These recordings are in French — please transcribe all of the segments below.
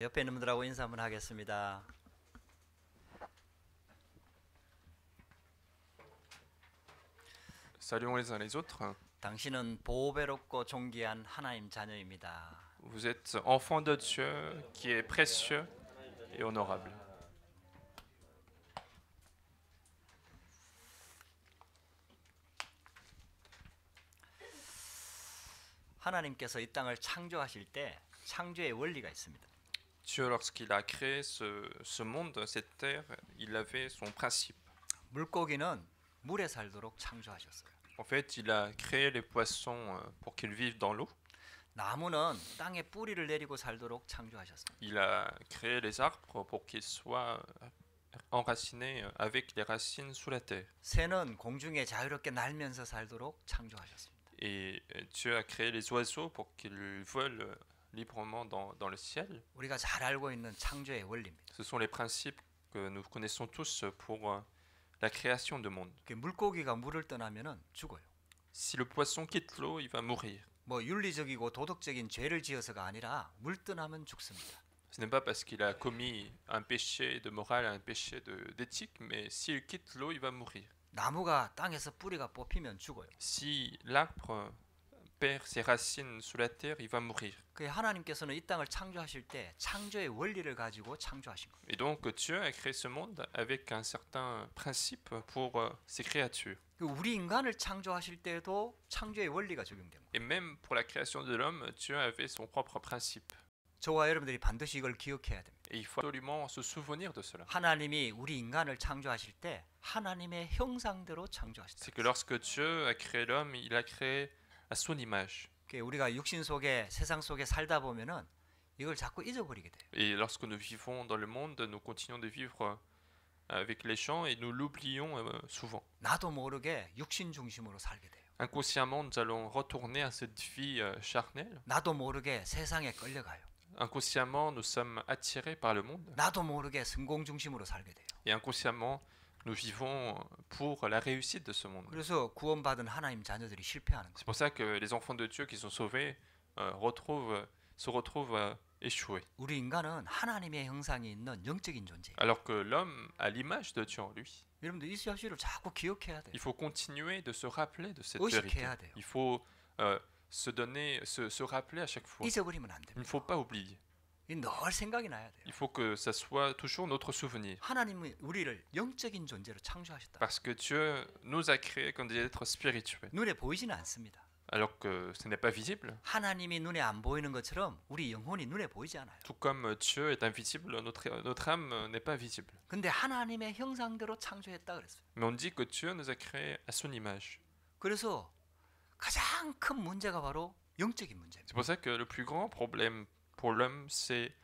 옆에 있는 분들하고 인사 한번 하겠습니다. Saluons les uns les autres. 당신은 보배롭고 존귀한 하나님 자녀입니다. Vous êtes enfant de Dieu qui est précieux et honorable. 하나님께서 이 땅을 창조하실 때 창조의 원리가 있습니다. Dieu, lorsqu'il a créé ce monde, cette terre, il avait son principe. 물고기는 물에 살도록 창조하셨어요. En fait, il a créé les poissons pour qu'ils vivent dans l'eau. 나무는 땅에 뿌리를 내리고 살도록 창조하셨습니다. Il a créé les arbres pour qu'ils soient enracinés avec les racines sous la terre. 새는 공중에 자유롭게 날면서 살도록 창조하셨습니다. Et Dieu a créé les oiseaux pour qu'ils volent librement dans le ciel. 우리가 잘 알고 있는 창조의 원리입니다. Ce sont les principes que nous connaissons tous pour la création de monde. 물고기가 물을 떠나면은 죽어요. Si le poisson quitte l'eau, il va mourir. 뭐 윤리적이고 도덕적인 죄를 지어서가 아니라 물 떠나면 죽습니다. Ce n'est pas parce qu'il a commis un péché de morale, un péché d'éthique, mais s'il quitte l'eau, il va mourir. 나무가 땅에서 뿌리가 뽑히면 죽어요. Si l'arbre perd ses racines sous la terre, il va mourir. 그 하나님께서는 이 땅을 창조하실 때 창조의 원리를 가지고 창조하신 거예요. Et donc Dieu a créé ce monde avec un certain principe pour ses créatures. 우리 인간을 창조하실 때도 창조의 원리가 적용된 거예요. Et même pour la création de l'homme, Dieu avait son propre principe. 저와 여러분들이 반드시 이걸 기억해야 됩니다. Et il faut absolument se souvenir de cela. 하나님이 우리 인간을 창조하실 때 하나님의 형상대로 C'est 창조하셨다. que lorsque Dieu a créé l'homme, il a créé à son image. 우리가 육신 속에 세상 속에 살다 보면은 이걸 자꾸 잊어버리게 돼요. Et lorsque nous vivons dans le monde, nous continuons de vivre avec les gens et nous l'oublions souvent. 나도 모르게 육신 중심으로 살게 돼요. Inconsciemment, nous allons retourner à cette vie charnelle. 나도 모르게 세상에 끌려가요. Inconsciemment, nous sommes attirés par le monde. 나도 모르게 성공 중심으로 살게 돼요. Et inconsciemment, nous vivons pour la réussite de ce monde. 그래서 구원받은 하나님 자녀들이 실패하는 C'est 거예요. pour ça que les enfants de Dieu qui sont sauvés se retrouvent échoués. 우리 인간은 하나님의 형상이 있는 영적인 존재예요. Alors que l'homme a l'image de Dieu en lui. 여러분들 이 사실을 자꾸 기억해야 돼요. Il faut continuer de se rappeler de cette vérité. 의식해야 돼요. Il faut se rappeler à chaque fois. 잊어버리면 안 Il ne 됩니다. faut pas oublier. 늘 생각이 나야 돼요. Il faut que ça soit toujours notre souvenir. 하나님은 우리를 영적인 존재로 창조하셨다. Parce que Dieu nous a créés comme des êtres spirituels. 눈에 보이지는 않습니다. Alors que ce n'est pas visible. 하나님이 눈에 안 보이는 것처럼 우리 영혼이 눈에 보이지 않아요. Tout comme Dieu est invisible, notre âme n'est pas visible. 근데 하나님의 형상대로 창조했다 그랬어요. Mais on dit que Dieu nous a créés à son image. 그래서 가장 큰 문제가 바로 영적인 문제입니다. C'est pour ça que le plus grand problème pour l'homme, c'est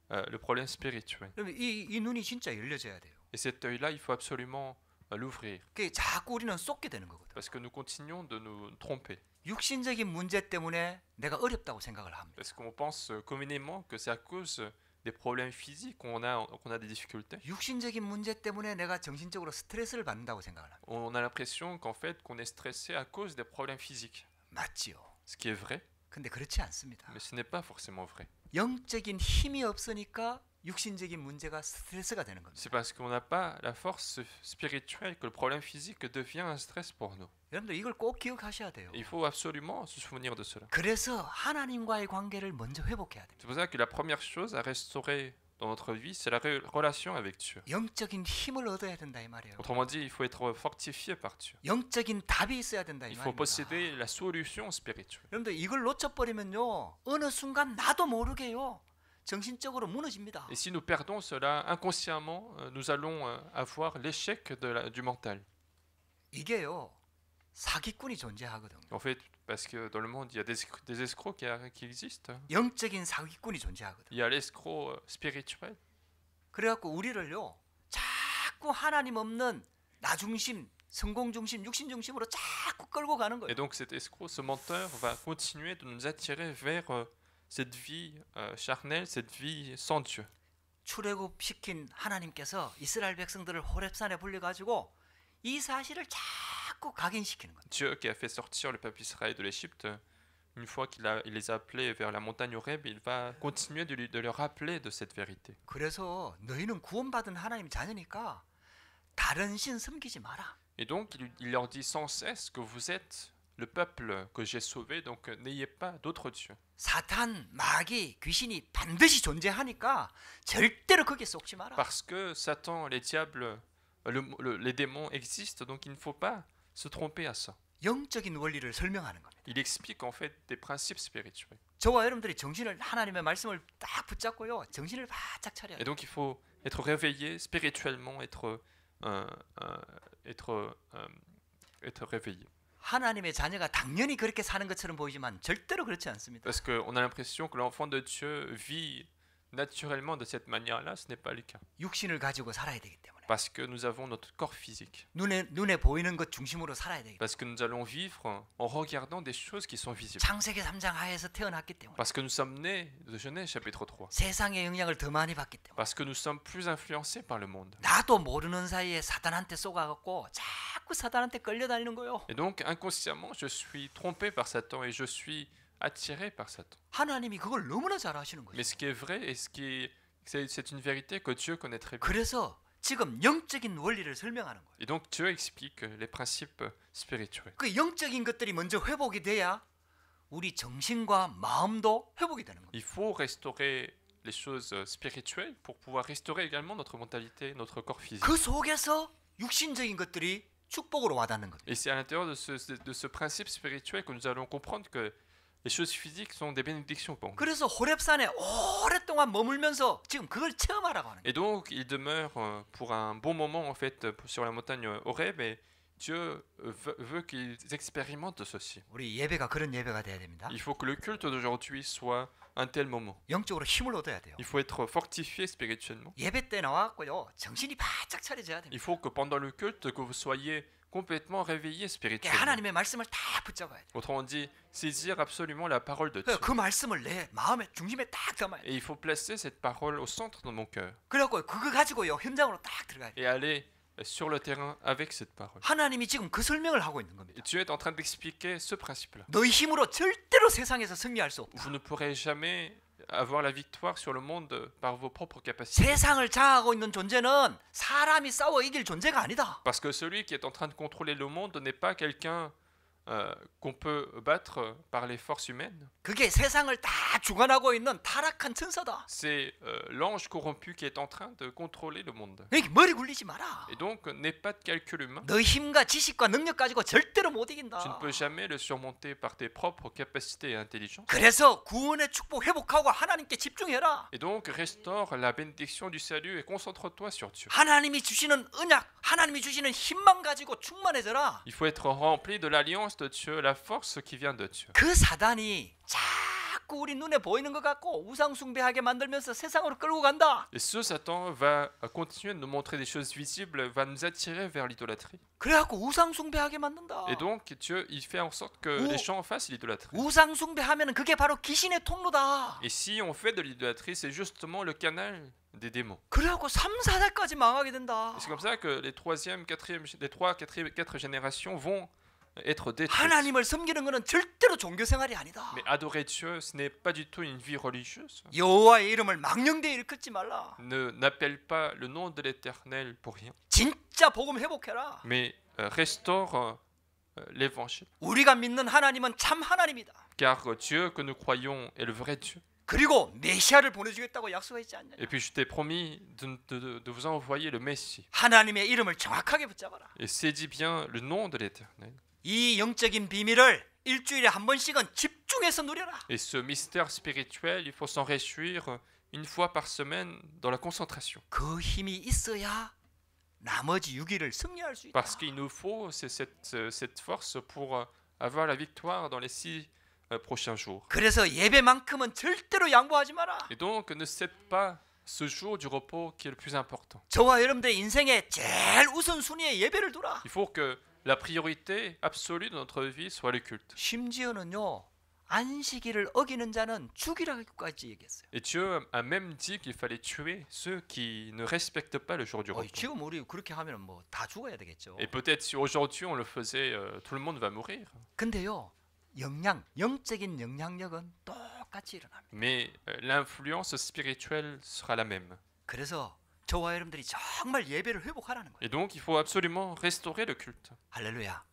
le problème spirituel. 그러면 이 눈이 진짜 열려져야 돼요. Et cet œil-là, il faut absolument l'ouvrir. 그게 자꾸 우리는 쏟게 되는 거거든. Parce que nous continuons de nous tromper. 육신적인 문제 때문에 내가 어렵다고 생각을 합니다. Parce qu'on pense communément que c'est à cause des problèmes physiques qu'on a des difficultés. 육신적인 문제 때문에 내가 정신적으로 스트레스를 받는다고 생각을 합니다. On a l'impression qu'en fait, qu'on est stressé à cause des problèmes physiques. 맞지요. Ce qui est vrai, 근데 그렇지 않습니다. mais ce n'est pas forcément vrai. 영적인 힘이 없으니까 육신적인 문제가 스트레스가 되는 겁니다. C'est parce qu'on n'a pas la force spirituelle que le problème physique devient un stress pour nous. 여러분들 이걸 꼭 기억하셔야 돼요. Il faut absolument se souvenir de cela. 그래서 하나님과의 관계를 먼저 회복해야 됩니다. C'est pour ça que la première chose à restaurer dans notre vie, c'est la relation avec Dieu. 영적인 힘을 얻어야 된다 이 말이에요. Autrement dit, il faut être fortifié par Dieu. 영적인 답이 있어야 된다 이 Il faut 말입니다. posséder la solution spirituelle. 여러분들 이걸 놓쳐버리면요 어느 순간 나도 모르게요 정신적으로 무너집니다. Et si nous perdons cela inconsciemment, nous allons avoir l'échec du mental. 이게요 사기꾼이 존재하거든요. En fait, parce que dans le monde, il y a des escrocs qui existent. 영적인 사기꾼이 존재하거든요. Il y a l'escroc spirituel. 그래갖고 우리를요 자꾸 하나님 없는 나 중심, 성공 중심, 육신 중심으로 자꾸 끌고 가는 거예요. Et donc cet escroc, ce menteur, va continuer de nous attirer vers cette vie charnelle, cette vie sans Dieu. 출애굽시킨 하나님께서 이스라엘 백성들을 호렙산에 불려가지고 이 사실을 자꾸 각인시키는 거예요. Dieu qui a fait sortir le peuple Israël de l'Égypte une fois il les a appelés vers la montagne Horeb, il va continuer de leur rappeler de cette vérité. 그래서 너희는 구원받은 하나님 자녀니까 다른 신 섬기지 마라. Et donc, il leur dit sans cesse que vous êtes le peuple que j'ai sauvé, donc n'ayez pas d'autres dieux. 사탄, 마귀, 귀신이 반드시 존재하니까 절대로 거기에 쏙지 마라. Parce que Satan, les diables, les démons existent, donc il ne faut pas se tromper à ça. 영적인 원리를 설명하는 겁니다. Il explique en fait des principes spirituels. 저와 여러분들이 정신을 하나님의 말씀을 딱 붙잡고요. 정신을 바짝 차려야 Et 돼요. donc il faut être réveillé spirituellement, être réveillé. 하나님의 자녀가 당연히 그렇게 사는 것처럼 보이지만 절대로 그렇지 않습니다. Parce qu'on a l'impression que l'enfant de Dieu vit naturellement de cette manière-là, ce n'est pas le cas. 육신을 가지고 살아야 되기 때문에. Parce que nous avons notre corps physique. 눈에 보이는 것 중심으로 살아야 되기 때문에. Parce que nous allons vivre en regardant des choses qui sont visibles. 창세기 3장 하에서 태어났기 때문에. Parce que nous sommes nés de Genèse chapitre 3. 세상의 영향을 더 많이 받기 때문에. Parce que nous sommes plus influencés par le monde. 나도 모르는 사이에 사단한테 쏘가갖고 자꾸 사단한테 끌려다니는 거요. Et donc inconsciemment, je suis trompé par Satan et je suis attiré par Satan. 하나님이 그걸 너무나 잘 아시는 거예요. Mais ce qui est vrai et c'est une vérité que Dieu connaît très bien. 그래서 지금 영적인 원리를 설명하는 거예요. Et donc Dieu explique les principes spirituels. 그 영적인 것들이 먼저 회복이 돼야 우리 정신과 마음도 회복이 되는 거예요. Il faut restaurer les choses spirituelles pour pouvoir restaurer également notre mentalité, notre corps physique. 그 속에서 육신적인 것들이 축복으로 와닿는 거예요. Et c'est à l'intérieur de ce principe spirituel que nous allons comprendre que les choses physiques sont des bénédictions pour nous. 그래서 호렙산에 오랫동안 머물면서 지금 그걸 체험하라고 하는 거예요. Et donc il demeure pour un bon moment en fait sur la montagne Horeb et Dieu veut qu'ils expérimentent ceci. 우리 예배가 그런 예배가 돼야 됩니다. Il faut que le culte d'aujourd'hui soit un tel moment. 영적으로 힘을 얻어야 돼요. Il faut être fortifié spirituellement. 예배 때 나와갖고요 정신이 바짝 차려져야 됩니다. Il faut que pendant le culte que vous soyez complètement réveillé spirituellement. 하나님의 말씀을 다 붙잡아야 돼요. Autrement dit, saisir absolument la parole de Dieu. 그 말씀을 내 마음의 중심에 딱 담아야 돼요. Et il faut placer cette parole au centre de mon cœur 그래갖고 그거 가지고요 현장으로 딱 들어가야 돼요. et aller sur le terrain avec cette parole. 하나님이 지금 그 설명을 하고 있는 겁니다. Et Dieu est en train d'expliquer ce principe-là. 너희 힘으로 절대로 세상에서 승리할 수 없다. Vous ne pourrez jamais avoir la victoire sur le monde par vos propres capacités. 세상을 장악하고 있는 존재는 사람이 싸워 이길 존재가 아니다. Parce que celui qui est en train de contrôler le monde n'est pas quelqu'un qu'on peut battre par les forces humaines. 그게 세상을 다 주관하고 있는 타락한 천사다. C'est l'ange corrompu qui est en train de contrôler le monde. 여기 머리 굴리지 마라. Et donc, n'aie pas de calcul humain. 너 힘과 지식과 능력 가지고 절대로 못 Tu ne 이긴다. peux jamais le surmonter par tes propres capacités et intelligence. 그래서 구원의 축복 회복하고 하나님께 집중해라. Et donc, restaure la bénédiction du salut et concentre-toi sur Dieu. 하나님이 주시는 언약, 하나님이 주시는 힘만 가지고 충만해져라. Il faut être rempli de l'alliance de Dieu, la force qui vient de Dieu. 그 사단이 자꾸 우리 눈에 보이는 것 같고 우상 숭배하게 만들면서 세상으로 끌고 간다. Et ce Satan va continuer de nous montrer des choses visibles, va nous attirer vers l'idolâtrie. 그래갖고 우상 숭배하게 만든다. Et donc, Dieu, il fait en sorte que les gens fassent l'idolâtrie. 우상 숭배하면 그게 바로 귀신의 통로다. Et si on fait de l'idolâtrie, c'est justement le canal des démons. 그래갖고 3, 4대까지 망하게 된다. Et c'est comme ça que les 4 générations vont être détruites. 하나님을 섬기는 것은 절대로 종교 생활이 아니다. Mais adorer Dieu, ce n'est pas du tout une vie religieuse. 여호와의 이름을 망령되이 일컫지 말라. N'appelle pas le nom de l'Éternel pour rien. 진짜 복음 회복해라. Mais restaure l'évangile. 우리가 믿는 하나님은 참 하나님이다. Car Dieu que nous croyons est le vrai Dieu. 그리고 메시아를 보내주겠다고 약속했지 않냐. Et puis je t'ai promis de vous envoyer le Messie. 하나님의 이름을 정확하게 붙잡아라. Et saisis bien le nom de l'Éternel. 이 영적인 비밀을 일주일에 한 번씩은 집중해서 누려라. Et ce mystère spirituel, il faut s'en réjouir une fois par semaine dans la concentration. 그 힘이 있어야 나머지 6일을 승리할 수 있다. Parce qu'il nous faut cette force pour avoir la victoire dans les 6 prochains jours. 그래서 예배만큼은 절대로 양보하지 마라. Et donc ne cède pas ce jour du repos qui est le plus important. 저와 여러분들의 인생의 제일 우선순위에 예배를 두라. Il faut que la priorité absolue de notre vie soit le culte. 심지어는요. 안식일을 어기는 자는 죽이라고까지 얘기했어요. Et Dieu a même dit qu'il fallait tuer ceux qui ne respectent pas le jour du repos. 지금 우리 그렇게 하면 뭐 다 죽어야 되겠죠. Et peut-être si aujourd'hui on le faisait, tout le monde va mourir. 근데요. 영적인 영향력은 똑같이 일어납니다. Mais l'influence spirituelle sera la même. 그래서 저와 여러분들이 정말 예배를 회복하라는 거예요. Et donc, il faut absolument restaurer le culte. 할렐루야.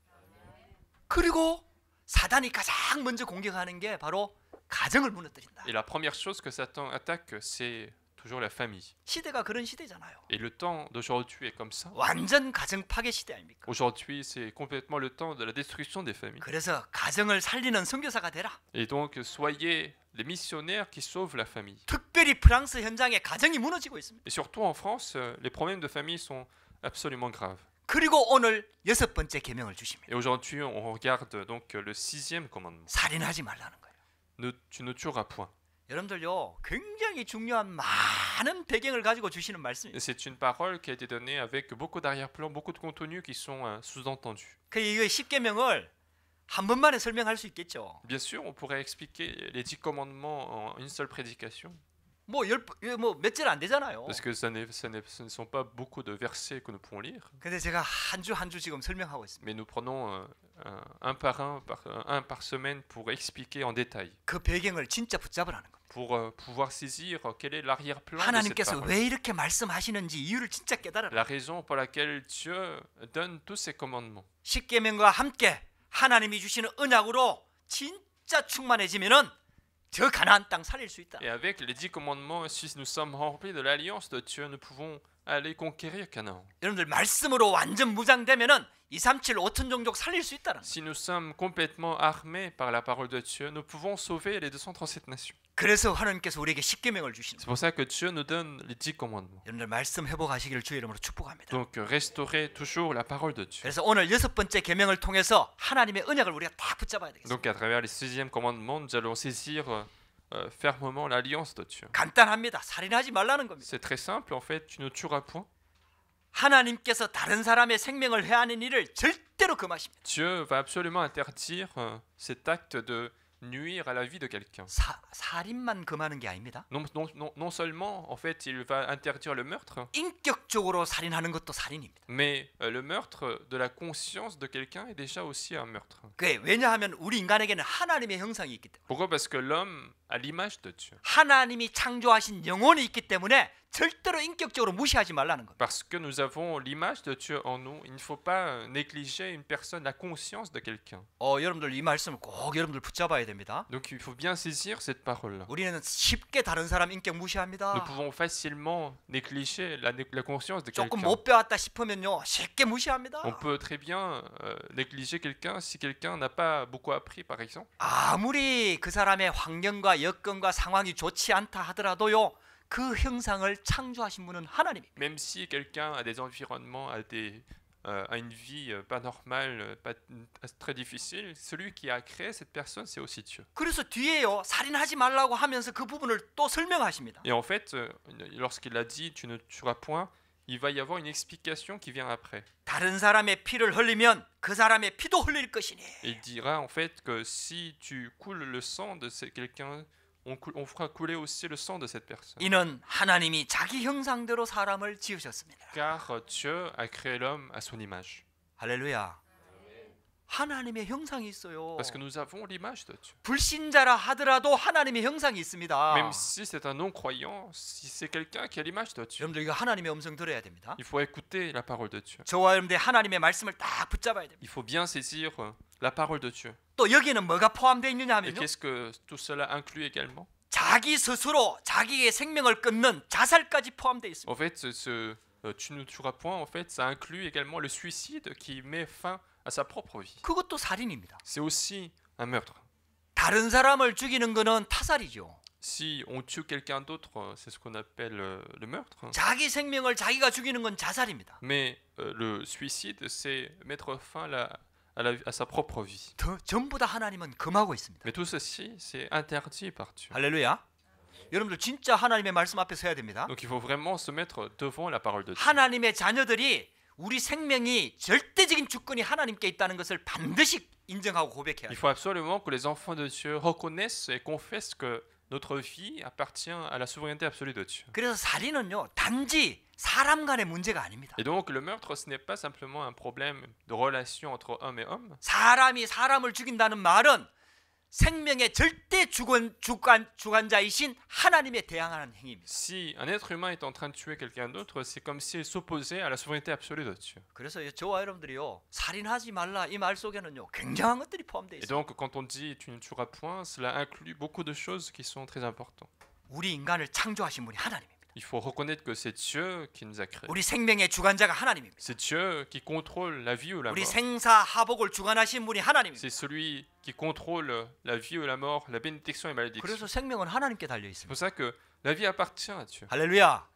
그리고 사단이 가장 먼저 공격하는 게 바로 가정을 무너뜨린다. Et la première chose que Satan attaque, c'est toujours la famille. 시대가 그런 시대잖아요. Et le temps d'aujourd'hui est comme ça. 완전 가정 파괴 시대 아닙니까? Aujourd'hui, c'est complètement le temps de la destruction des familles. 그래서 가정을 살리는 선교사가 되라. Et donc, soyez les missionnaires qui sauvent la famille. 특별히 프랑스 현장에 가정이 무너지고 있습니다. Et surtout en France, les problèmes de famille sont absolument graves. 그리고 오늘 6번째 계명을 주십니다. Et aujourd'hui, on regarde donc le 6e commandement. 살인하지 말라는 거예요. Tu ne tueras point. 여러분들요, 굉장히 중요한 많은 배경을 가지고 주시는 말씀이에요. Et c'est une parole qui a été donnée avec beaucoup d'arrière-plan, beaucoup de contenus qui sont sous-entendus. 그 이거 10계명을 한 번만에 설명할 수 있겠죠. Bien sûr, on pourrait expliquer les 10 commandements en une seule prédication, 뭐 며칠 안 되잖아요. parce que ce ne sont pas beaucoup de versets que nous pouvons lire. 근데 제가 한 주 지금 설명하고 있습니다. Mais nous prenons un par semaine pour expliquer en détail, 그 배경을 진짜 붙잡으라는 겁니다. pour pouvoir saisir quel est l'arrière-plan de cette 하나님께서 parole. 왜 이렇게 말씀하시는지 이유를 진짜 깨달아라. La raison pour laquelle Dieu donne tous ces commandements. 10계명과 함께 하나님이 주시는 언약으로 진짜 충만해지면은 저 가나안 땅 살릴 수 있다. Et avec les 10 commandements, si nous sommes remplis de l'alliance de Dieu, nous pouvons aller conquérir Canaan. 여러분들 말씀으로 완전 무장되면은 237 5천 종족 살릴 수 있다는. Si nous sommes complètement armés par la parole de Dieu, nous pouvons sauver les 237 nations. 그래서 하나님께서 우리에게 10계명을 주시는 C'est 거예요. pour ça que Dieu nous donne les 10 commandements. 여러분들 말씀 회복하시기를 주의 이름으로 축복합니다. Donc restaurer toujours la parole de Dieu. 그래서 오늘 6번째 계명을 통해서 하나님의 언약을 우리가 딱 붙잡아야 되겠습니다. Donc à travers les 6e commandements, nous allons saisir fermement l'alliance de Dieu. 간단합니다. 살인하지 말라는 겁니다. C'est très simple en fait, tu ne tueras point. 하나님께서 다른 사람의 생명을 해하는 일을 절대로 금하십니다. Dieu va absolument interdire cet acte de nuire à la vie de quelqu'un. 살인만 금하는 게 아닙니다. Non seulement en fait il va interdire le meurtre, 인격적으로 살인하는 것도 살인입니다. mais le meurtre de la conscience de quelqu'un est déjà aussi un meurtre. 그게 왜냐하면 우리 인간에게는 하나님의 형상이 있기 때문에. Pourquoi? Parce que l'homme a l'image de Dieu. 하나님이 창조하신 영혼이 있기 때문에 절대로 인격적으로 무시하지 말라는 겁니다. Parce que nous avons l'image de Dieu en nous, il ne faut pas négliger une personne, la conscience de quelqu'un. 여러분들 이 말씀을 꼭 여러분들 붙잡아야 됩니다. Donc il faut bien saisir cette parole-là. 우리는 쉽게 다른 사람 인격 무시합니다. Nous pouvons facilement négliger la conscience de 조금 quelqu'un. 못 배웠다 싶으면요 쉽게 무시합니다. On peut très bien négliger quelqu'un si quelqu'un n'a pas beaucoup appris, par exemple. 아무리 그 사람의 환경과 여건과 상황이 좋지 않다 하더라도요 그 형상을 창조하신 분은 하나님입니다. Même si quelqu'un a des environnements, a une vie pas normale, pas très difficile, celui qui a créé cette personne, c'est aussi Dieu. 그래서 뒤에요 살인하지 말라고 하면서 그 부분을 또 설명하십니다. Et en fait, lorsqu'il a dit tu ne tueras point, il va y avoir une explication qui vient après. 다른 사람의 피를 흘리면 그 사람의 피도 흘릴 것이니. Et il dira en fait que si tu coules le sang de quelqu'un, on fera couler aussi le sang de cette personne. 이는 하나님이 자기 형상대로 사람을 지으셨습니다. Car Dieu a créé l'homme à son image. 할렐루야. 하나님의 형상이 있어요. Parce que nous avons l'image de Dieu. 불신자라 하더라도 하나님의 형상이 있습니다. Même si c'est un non-croyant, si c'est quelqu'un qui a l'image de Dieu, 여러분들 이거 하나님의 음성 들어야 됩니다. il faut écouter la parole de Dieu. 저와 여러분들 하나님의 말씀을 딱 붙잡아야 됩니다. Il faut bien saisir la parole de Dieu. 또 여기는 뭐가 포함되어 있느냐 Et 하면요. qu'est-ce que tout cela inclut également? 자기 스스로 자기의 생명을 끊는 자살까지 포함되어 있습니다. En fait, tu ne tueras point, en fait, ça inclut également le suicide qui met fin à sa propre vie. 그것도 살인입니다. C'est aussi un meurtre. 다른 사람을 죽이는 거는 타살이죠. Si on tue quelqu'un d'autre, c'est ce qu'on appelle le meurtre. 자기 생명을 자기가 죽이는 건 자살입니다. Mais le suicide, c'est mettre fin à sa propre vie. 전부 다 하나님은 금하고 있습니다. Mais tout ceci, c'est interdit par Dieu. 할렐루야. 여러분들 진짜 하나님의 말씀 앞에 서야 됩니다. Donc il faut vraiment se mettre devant la parole de Dieu. 하나님의 자녀들이 우리 생명이 절대적인 주권이 하나님께 있다는 것을 반드시 인정하고 고백해야 Il 돼요. faut absolument que les enfants de Dieu reconnaissent et confessent que notre vie appartient à la souveraineté absolue de Dieu. 그래서 살인은요 단지 사람 간의 문제가 아닙니다. Et donc le meurtre, ce n'est pas simplement un problème de relation entre homme et homme. 사람이 사람을 죽인다는 말은 생명의 절대 주관자이신 하나님에 대항하는 행위입니다. Si un être humain est en train de tuer quelqu'un d'autre, c'est comme s'il s'opposait à la souveraineté absolue de Dieu. 그래서 저와 여러분들이요, 살인하지 말라 이 말 속에는요 굉장한 것들이 포함되어 Et 있어요. donc, quand on dit tu ne tueras point, cela inclut beaucoup de choses qui sont très importantes. 우리 인간을 창조하신 분이 하나님입니다. Il faut reconnaître que c'est Dieu qui nous a créés. 우리 생명의 주관자가 하나님입니다. C'est Dieu qui contrôle la vie ou la 우리 mort. 생사하복을 주관하신 분이 하나님입니다. C'est celui qui contrôle la vie ou la mort, la bénédiction et malédiction. 그래서 생명은 하나님께 달려 C'est 있습니다. pour ça que la vie appartient à Dieu. 할렐루야.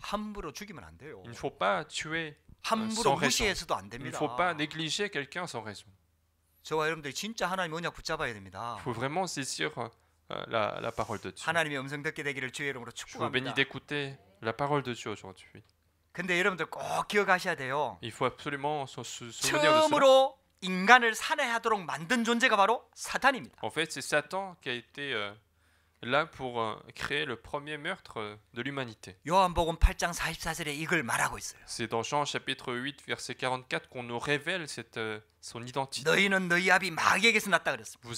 함부로 죽이면 안 돼요. Il ne faut pas tuer 함부로 sans raison. 무시해서도 안 Il ne 됩니다. faut pas négliger quelqu'un sans raison. 저와 여러분들이 진짜 하나님 언약 붙잡아야 됩니다. Il faut vraiment saisir la parole de Dieu. 하나님의 음성 듣게 되기를 주의 이름으로 Je vous bénis 축복합니다. d'écouter la parole de Dieu aujourd'hui. 근데 여러분들 꼭 기억하셔야 돼요. Il faut absolument se souvenir de cela. 처음으로 인간을 살해하도록 만든 존재가 바로 사탄입니다. En fait, c'est Satan qui a été là pour créer le premier meurtre de l'humanité. 요한복음 8장 44절에 이걸 말하고 있어요. C'est dans Jean chapitre 8 verset 44 qu'on nous révèle son identité. 너희는 너희 아비 마귀에게서 났다 그랬습니다.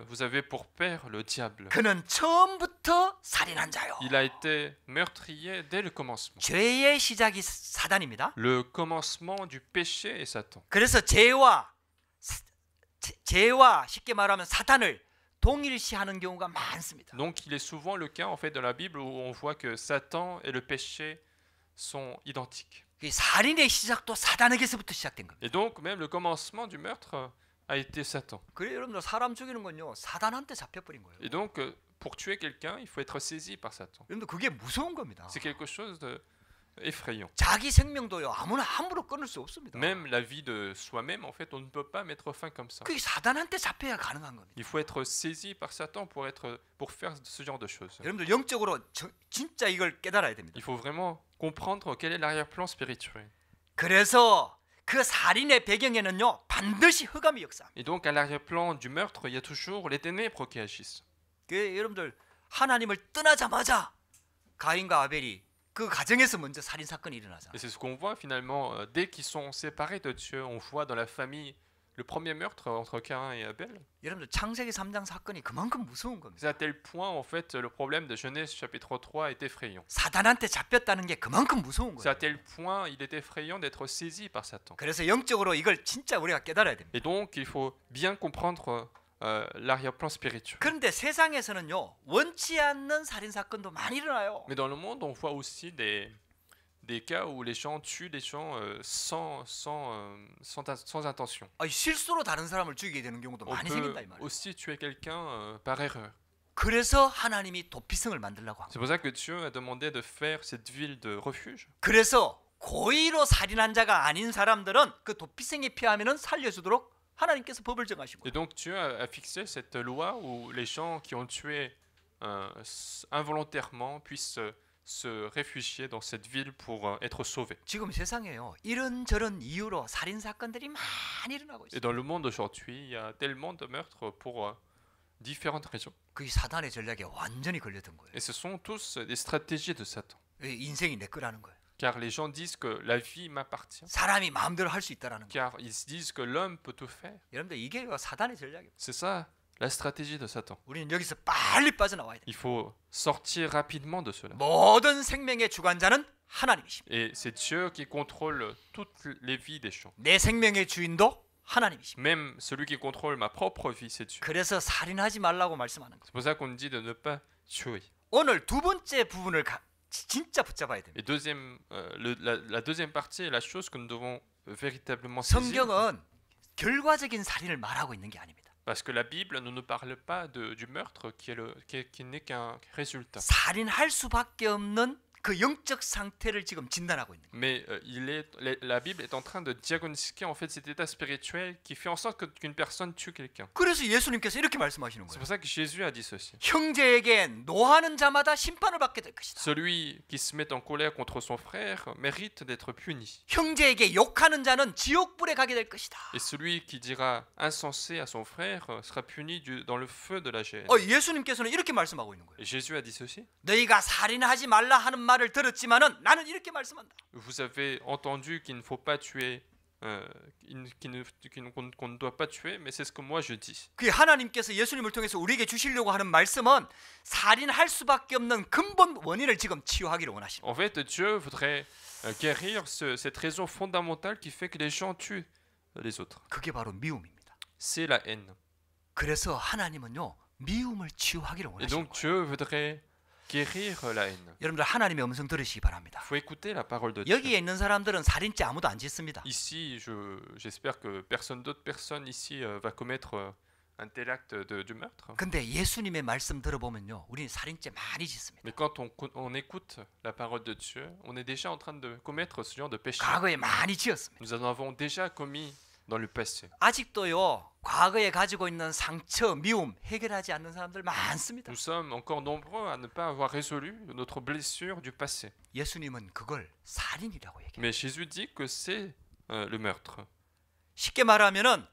Vous avez pour père le diable. 그는 처음부터 살인한 자요. Il a été meurtrier dès le commencement. 죄의 시작이 사단입니다. Le commencement du péché est Satan. 그래서 죄와 쉽게 말하면 사탄을 동일시하는 경우가 많습니다. Donc il est souvent le cas en fait de la Bible où on voit que Satan et le péché sont identiques. 이 살인의 시작도 사단에게서부터 시작된 겁니다. Et donc même le commencement du meurtre a été Satan. 그래 여러분들 사람 죽이는 건요 사단한테 잡혀버린 거예요. Et donc pour tuer quelqu'un, il faut être saisi par Satan. 여러분들 그게 무서운 겁니다. C'est quelque chose d'effrayant. 자기 생명도요 아무나 함부로 끊을 수 없습니다. Même la vie de soi-même, en fait, on ne peut pas mettre fin comme ça. 그게 사단한테 잡혀야 가능한 겁니다. Il faut être saisi par Satan pour faire ce genre de choses. 여러분들 영적으로 진짜 이걸 깨달아야 됩니다. Il faut vraiment comprendre quel est l'arrière-plan spirituel. 그래서 그 살인의 배경에는요 반드시 흑암이 역사합니다. Et donc à l'arrière-plan du meurtre, il y a toujours les ténèbres qui agissent. 그 여러분들 하나님을 떠나자마자 가인과 아벨이 그 가정에서 먼저 살인 사건이 일어나잖아요. Et c'est ce qu'on voit finalement, dès qu'ils sont séparés de Dieu, on voit dans la famille le premier meurtre entre Caïn et Abel. 여러분들 창세기 3장 사건이 그만큼 무서운 겁니다. C'est à tel point, en fait, le problème de Genèse chapitre 3 est effrayant. 사단한테 잡혔다는 게 그만큼 무서운 C'est à 거예요. tel point, il est effrayant d'être saisi par Satan. 그래서 영적으로 이걸 진짜 우리가 깨달아야 됩니다. Et donc, il faut bien comprendre l'arrière-plan spirituel. 그런데 세상에서는요 원치 않는 살인 사건도 많이 일어나요. Mais dans le monde, on voit aussi des cas où les gens tuent des gens sans intention. 실수로 다른 사람을 죽이게 되는 경우도 On 많이 peut 생긴다 이 말이에요. aussi tuer quelqu'un par erreur. 그래서 하나님이 도피성을 만들려고 한 거예요. C'est pour ça que Dieu a demandé de faire cette ville de refuge. 그래서 고의로 살인한 자가 아닌 사람들은 그 도피성에 피하면은 살려주도록 하나님께서 법을 정하시고. Et donc Dieu a fixé cette loi où les gens qui ont tué involontairement puissent se réfugier dans cette ville pour être sauvés. 지금 세상에요 이런저런 이유로 살인 사건들이 많이 일어나고 Et 있어요. dans le monde d'aujourd'hui, il y a tellement de meurtres pour différentes raisons. 그게 사단의 전략에 완전히 걸렸던 거예요. Et ce sont tous des stratégies de Satan. 인생이 내 거라는 거예요. Car les gens disent que la vie m'appartient. 사람이 마음대로 할 수 있다라는 거예요. Car ils se disent que l'homme peut tout faire. 여러분들 이게 사단의 전략이에요. C'est ça la stratégie de Satan. 우리는 여기서 빨리 빠져나와야 돼요. Il faut sortir rapidement de cela. 모든 생명의 주관자는 하나님이십니다. Et c'est Dieu qui contrôle toutes les vies des gens. 내 생명의 주인도 하나님이십니다. Même celui qui contrôle ma propre vie, c'est Dieu. 그래서 살인하지 말라고 말씀하는 거예요. C'est pour ça qu'on dit de ne pas tuer. 오늘 두 번째 부분을 진짜 붙잡아야 됩니다. Et la deuxième partie est la chose que nous devons véritablement saisir. 성경은 결과적인 살인을 말하고 있는 게 아닙니다. Parce que la Bible ne nous parle pas du meurtre qui n'est qu'un résultat. 살인할 수밖에 없는 그 영적 상태를 지금 진단하고 있는 거예요. Mais la Bible est en train de diagnostiquer en fait cet état spirituel qui fait en sorte qu'une personne tue quelqu'un. 그래서 예수님께서 이렇게 말씀하시는 C'est 거예요. pour ça que Jésus a dit ceci. 형제에게 노하는 자마다 심판을 받게 될 것이다. Celui qui se met en colère contre son frère mérite d'être puni. 형제에게 욕하는 자는 지옥불에 가게 될 것이다. Et celui qui dira insensé à son frère sera puni dans le feu de la géhenne. 예수님께서는 이렇게 말씀하고 있는 거예요. Et Jésus a dit ceci. 너희가 살인하지 말라 하는 말을 들었지만은 나는 이렇게 말씀한다. Vous avez entendu qu'il ne faut pas tuer qu'on ne doit pas tuer, mais c'est ce que moi je dis. 그 하나님께서 예수님을 통해서 우리에게 주시려고 하는 말씀은 살인할 수밖에 없는 근본 원인을 지금 치유하기를 원하십니다. En fait, Dieu voudrait guérir cette raison fondamentale qui fait que les gens tuent les autres. 그게 바로 미움입니다. C'est la haine. 그래서 하나님은요 미움을 치유하기를 Et 원하시는 donc 거예요. Dieu voudrait guérir la haine. 여러분들 하나님의 음성 들으시기 바랍니다. Il faut écouter la parole de Dieu. 여기에 있는 사람들은 살인죄 아무도 안 짓습니다. Ici, j'espère que d'autres personnes ici va commettre un tel acte du meurtre. 근데 예수님의 말씀 들어보면요 우리는 살인죄 많이 짓습니다. Mais quand on écoute la parole de Dieu, on est déjà en train de commettre ce genre de péché. 과거에 많이 지었습니다. Nous en avons déjà commis dans le passé. 아직도요 과거에 가지고 있는 상처, 미움 해결하지 않는 사람들 많습니다. Nous sommes encore nombreux à ne pas avoir résolu notre blessure du passé. 예수님은 그걸 살인이라고 얘기해요. Mais Jésus dit que c'est le meurtre. 쉽게 말하면은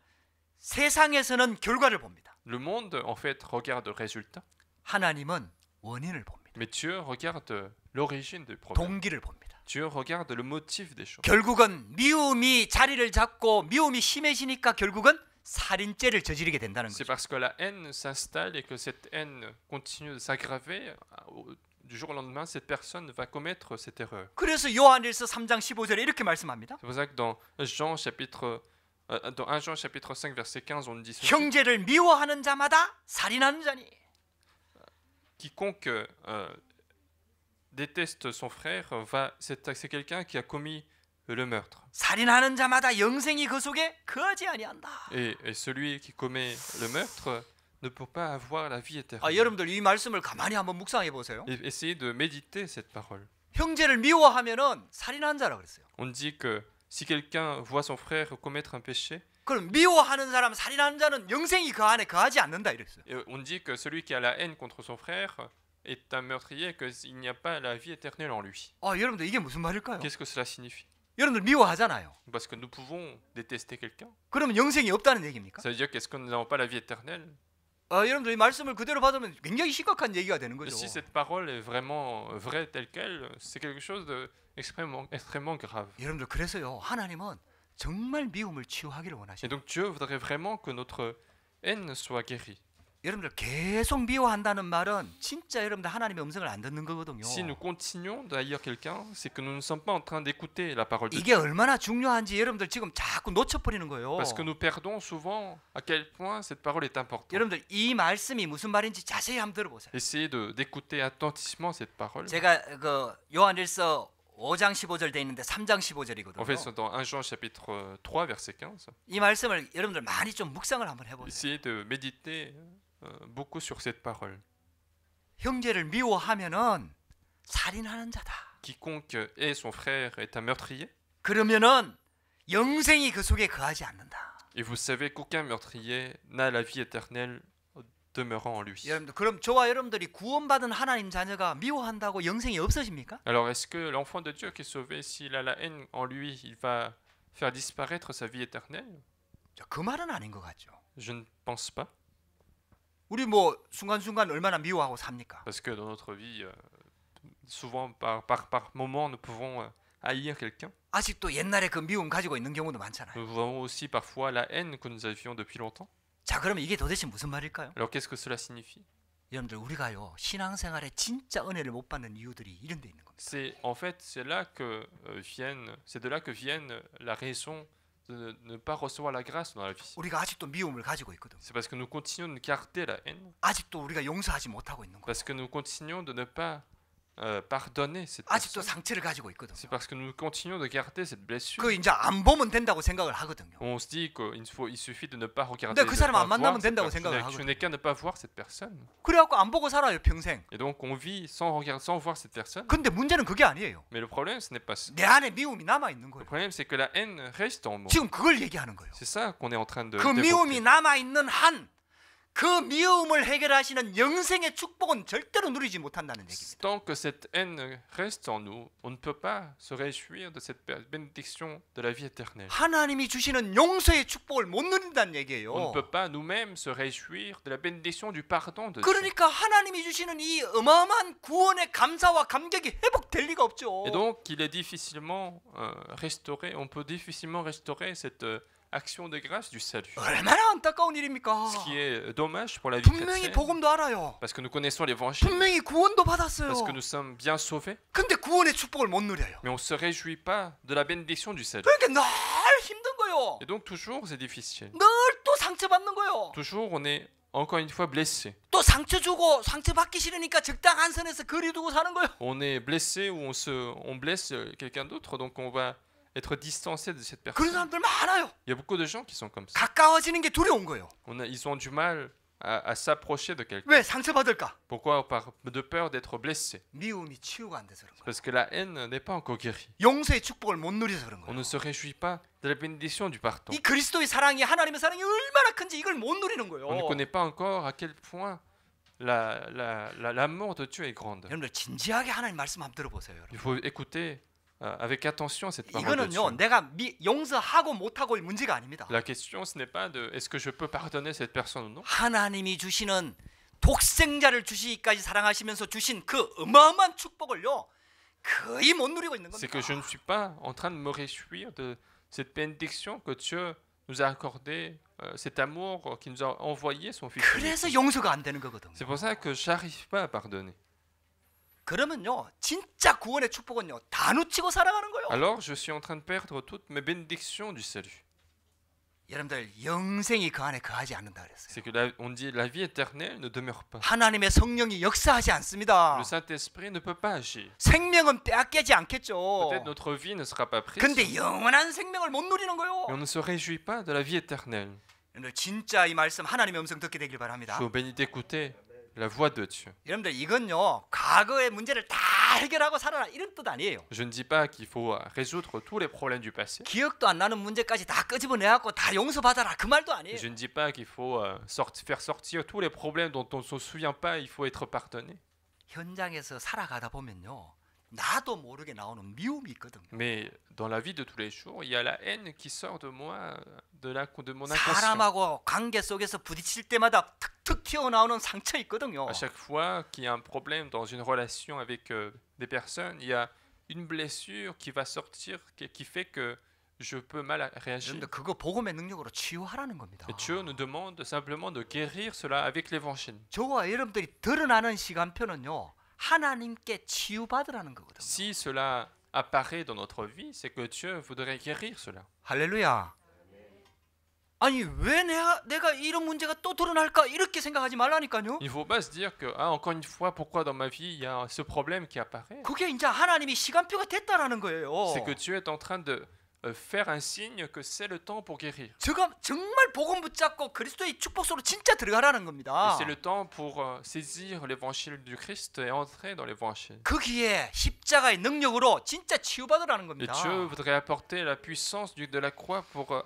세상에서는 결과를 봅니다. Le monde, en fait, regarde le résultat, 하나님은 원인을 봅니다. mais Dieu regarde l'origine du problème. 동기를 봅니다. Dieu regarde le motif des choses. 결국은 미움이 자리를 잡고 미움이 심해지니까 결국은 살인죄를 저지르게 된다는 C'est 거죠. parce que la haine s'installe et que cette haine continue de s'aggraver. Du jour au lendemain, cette personne va commettre cette erreur. 그래서 요한일서 3장 15절에 이렇게 말씀합니다. C'est pour ça que dans 1 Jean chapitre 5 verset 15, on dit ceci. 형제를 미워하는 자마다 살인하는 자니. Quiconque déteste son frère, c'est quelqu'un qui a commis le meurtre. 살인하는 자마다 영생이 그 속에 거하지 아니한다. Et celui qui commet le meurtre ne peut pas avoir la vie éternelle. 여러분들 이 말씀을 가만히 한번 묵상해 보세요. Et essayez de méditer cette parole. 형제를 미워하면은 살인한 자라 그랬어요. On dit que si quelqu'un voit son frère commettre un péché, 그럼 미워하는 사람, 살인하는 자는 영생이 그 안에 거하지 않는다 이랬어요. et on dit que celui qui a la haine contre son frère est un meurtrier, qu'il n'y a pas la vie éternelle en lui. 여러분들 이게 무슨 말일까요? Qu'est-ce que cela signifie? 여러분들 미워하잖아요. Parce que nous pouvons détester quelqu'un. 그러면 영생이 없다는 얘기입니까? Ça veut dire qu'est-ce que nous n'avons pas la vie éternelle? 여러분들 이 말씀을 그대로 받으면 굉장히 심각한 얘기가 되는 Mais 거죠. si cette parole est vraiment vraie telle qu'elle, c'est quelque chose d'extrêmement grave. 여러분들 그래서요 하나님은 정말 미움을 치유하기를 Et 원하십니다. donc Dieu voudrait vraiment que notre haine soit guérie. 여러분들 계속 미워한다는 말은 진짜 여러분들 하나님의 음성을 안 듣는 거거든요. Si nous continuons de haïr quelqu'un, c'est que nous ne sommes pas en train d'écouter la parole de 이게 Dieu. 얼마나 중요한지 여러분들 지금 자꾸 놓쳐버리는 거예요. Parce que nous perdons souvent à quel point cette parole est importante. 여러분들 이 말씀이 무슨 말인지 자세히 한번 들어보세요. Essayez d'écouter attentivement cette parole. 제가 그 요한일서 5장 15절 돼 있는데 3장 En fait, 15절이거든요. c'est dans 1 Jean chapitre 3 verset 15. 이 말씀을 여러분들 많이 좀 묵상을 한번 해보세요. Essayez de méditer beaucoup sur cette parole. 형제를 미워하면은 살인하는 자다. Quiconque hait son frère est un meurtrier. 그러면은 영생이 그 속에 거하지 않는다. Et vous savez qu'aucun meurtrier n'a la vie éternelle demeurant en lui. 여러분들 그럼 저와 여러분들이 구원받은 하나님 자녀가 미워한다고 영생이 없어집니까? Alors est-ce que l'enfant de Dieu qui est sauvé, s'il a la haine en lui, il va faire disparaître sa vie éternelle? 그 말은 아닌 것 같죠. Je ne pense pas. 우리 뭐 순간순간 얼마나 미워하고 삽니까? Parce que dans notre vie, souvent par moment, nous pouvons haïr quelqu'un. 아직도 옛날에 그 미움 가지고 있는 경우도 많잖아요. Nous avons aussi parfois la haine que nous avions depuis longtemps. 자, 그러면 이게 도대체 무슨 말일까요? Alors qu'est-ce que cela signifie? 여러분들 우리가요 신앙생활에 진짜 은혜를 못 받는 이유들이 이런 데 있는 겁니다. C'est là que c'est de là que viennent la raison de ne pas recevoir la grâce dans la vie. 우리가 아직도 미움을 가지고 있거든. C'est parce que nous continuons de garder la haine, 아직도 우리가 용서하지 못하고 있는 거예요. parce que nous continuons de ne pas pardonner cette 아직도 personne. 상처를 가지고 있거든. C'est parce que nous continuons de garder cette blessure. 그 이제 안 보면 된다고 생각을 하거든요. On se dit qu'il suffit de ne pas regarder. 근데 그 사람 안 de ne pas 만나면 voir cette 된다고 personne. 생각을 Je 하거든. n'ai qu'à ne pas voir cette personne. 그래갖고 안 보고 살아요 평생. Et donc on vit sans voir cette personne. 근데 문제는 그게 아니에요. Mais le problème, ce n'est pas ça. 내 안에 미움이 남아 있는 Le 거예요. problème, c'est que la haine reste en moi. 지금 그걸 얘기하는 거예요. C'est ça qu'on est en train de 그 d'évoquer. 미움이 남아 있는 한 그 미움을 해결하시는 영생의 축복은 절대로 누리지 못한다는 얘기입니다. Tant que cette haine reste en nous, on ne peut pas se réjouir de cette bénédiction de la vie éternelle. 하나님이 주시는 용서의 축복을 못 누린다는 On ne 얘기예요. peut pas nous-mêmes se réjouir de la bénédiction du pardon de Dieu. 그러니까 하나님이 주시는 이 어마어마한 구원의 감사와 감격이 회복될 리가 없죠. Et donc, il est difficilement restauré, on peut difficilement restaurer cette action de grâce du salut. 얼마나 안타까운 일입니까? Ce qui est dommage pour la vie 분명히 chrétienne, 복음도 알아요. parce que nous connaissons l'évangile, 분명히 구원도 받았어요. parce que nous sommes bien sauvés, 근데 구원의 축복을 못 누려요. mais on ne se réjouit pas de la bénédiction du salut. 그러니까 늘 힘든 거예요. Et donc, toujours, c'est difficile. 늘 또 상처받는 거예요. Toujours, on est encore une fois blessé. 또 상처 주고 상처 받기 싫으니까 적당한 선에서 거리 두고 사는 거예요. On est blessé ou on blesse quelqu'un d'autre, donc on va être distancé de cette 그런 personne. 사람들 많아요. Il y a beaucoup de gens qui sont comme ça. 가까워지는 게 두려운 거예요. Ils ont du mal à s'approcher de quelqu'un. 왜 상처받을까? Pourquoi? De peur d'être blessé. 미움이 치유가 안 돼서 그런 거예요. Parce que la haine n'est pas encore guérie. 용서의 축복을 못 누려서 그런 On 거예요. ne se réjouit pas de la bénédiction du pardon. 이 그리스도의 사랑이 하나님의 사랑이 얼마나 큰지 이걸 못 누리는 거예요. On ne connaît pas encore à quel point l'amour de Dieu est grande. 여러분들 진지하게 하나님 말씀 한번 들어보세요. 여러분. Il faut écouter avec attention cette parole de 이거는요, Dieu. 내가 용서하고 못하고의 문제가 아닙니다. La question, ce n'est pas de est-ce que je peux pardonner cette personne ou non. 하나님이 주시는 독생자를 주시기까지 사랑하시면서 주신 그 어마어마한 축복을요 거의 못 누리고 있는 C'est 겁니다. que je ne suis pas en train de me réjouir de cette bénédiction que Dieu nous a accordée, cet amour qu'il nous a envoyé son Fils. 그래서 용서가 안 되는 거거든요. C'est pour ça que j'arrive pas à pardonner. 그러면요 진짜 구원의 축복은요 다 놓치고 살아가는 거예요. Alors je suis en train de perdre toutes mes bénédictions du salut. 여러분들 영생이 그 안에 거하지 않는다 그랬어요. C'est que on dit la vie éternelle ne demeure pas. 하나님의 성령이 역사하지 않습니다. Le Saint-Esprit ne peut pas agir. 생명은 빼앗기지 않겠죠. Peut-être notre vie ne sera pas prise, 근데 영원한 생명을 못 누리는 거예요. mais on ne se réjouit pas de la vie éternelle. 여러분들 진짜 이 말씀 하나님의 음성 듣게 되길 바랍니다. Je vous bénis d'écouter la voix de Dieu. 여러분들 이건요 과거의 문제를 다 해결하고 살아라 이런 뜻 아니에요. Je ne dis pas qu'il faut résoudre tous les problèmes du passé. 기억도 안 나는 문제까지 다 끄집어내갖고 다 용서받아라 그 말도 아니에요. Je ne dis pas qu'il faut faire sortir tous les problèmes dont on ne se souvient pas, il faut être pardonné. 현장에서 살아가다 보면요 나도 모르게 나오는 미움이 있거든요. Mais dans la vie de tous les jours, il y a la haine qui sort de moi, de mon inconscient. 사람하고 관계 속에서 부딪힐 때마다 툭툭 튀어나오는 상처 있거든요. À chaque fois qu'il y a un problème dans une relation avec des personnes, il y a une blessure qui va sortir, qui fait que je peux mal réagir. 여러분들 그거 복음의 능력으로 치유하라는 겁니다. Et Dieu nous demande simplement de guérir cela avec l'évangile. 저와 여러분들이 드러나는 시간표는요 하나님께 치유받으라는 거거든요. Si cela apparaît dans notre vie, c'est que Dieu voudrait guérir cela. 할렐루야. 아니 왜 내가 이런 문제가 또 드러날까 이렇게 생각하지 말라니까요. Il ne faut pas se dire que, encore une fois, pourquoi dans ma vie il y a ce problème qui apparaît. 그게 이제 하나님이 시간표가 됐다라는 거예요. C'est que Dieu est en train de faire un signe que c'est le temps pour guérir. 제가 정말 복음 붙잡고 그리스도의 축복 속으로 진짜 들어가라는 Et 겁니다. c'est le temps pour saisir l'évangile du Christ et entrer dans l'évangile. 거기에 십자가의 능력으로 진짜 치유받으라는 Et 겁니다. Dieu voudrait apporter la puissance de la croix pour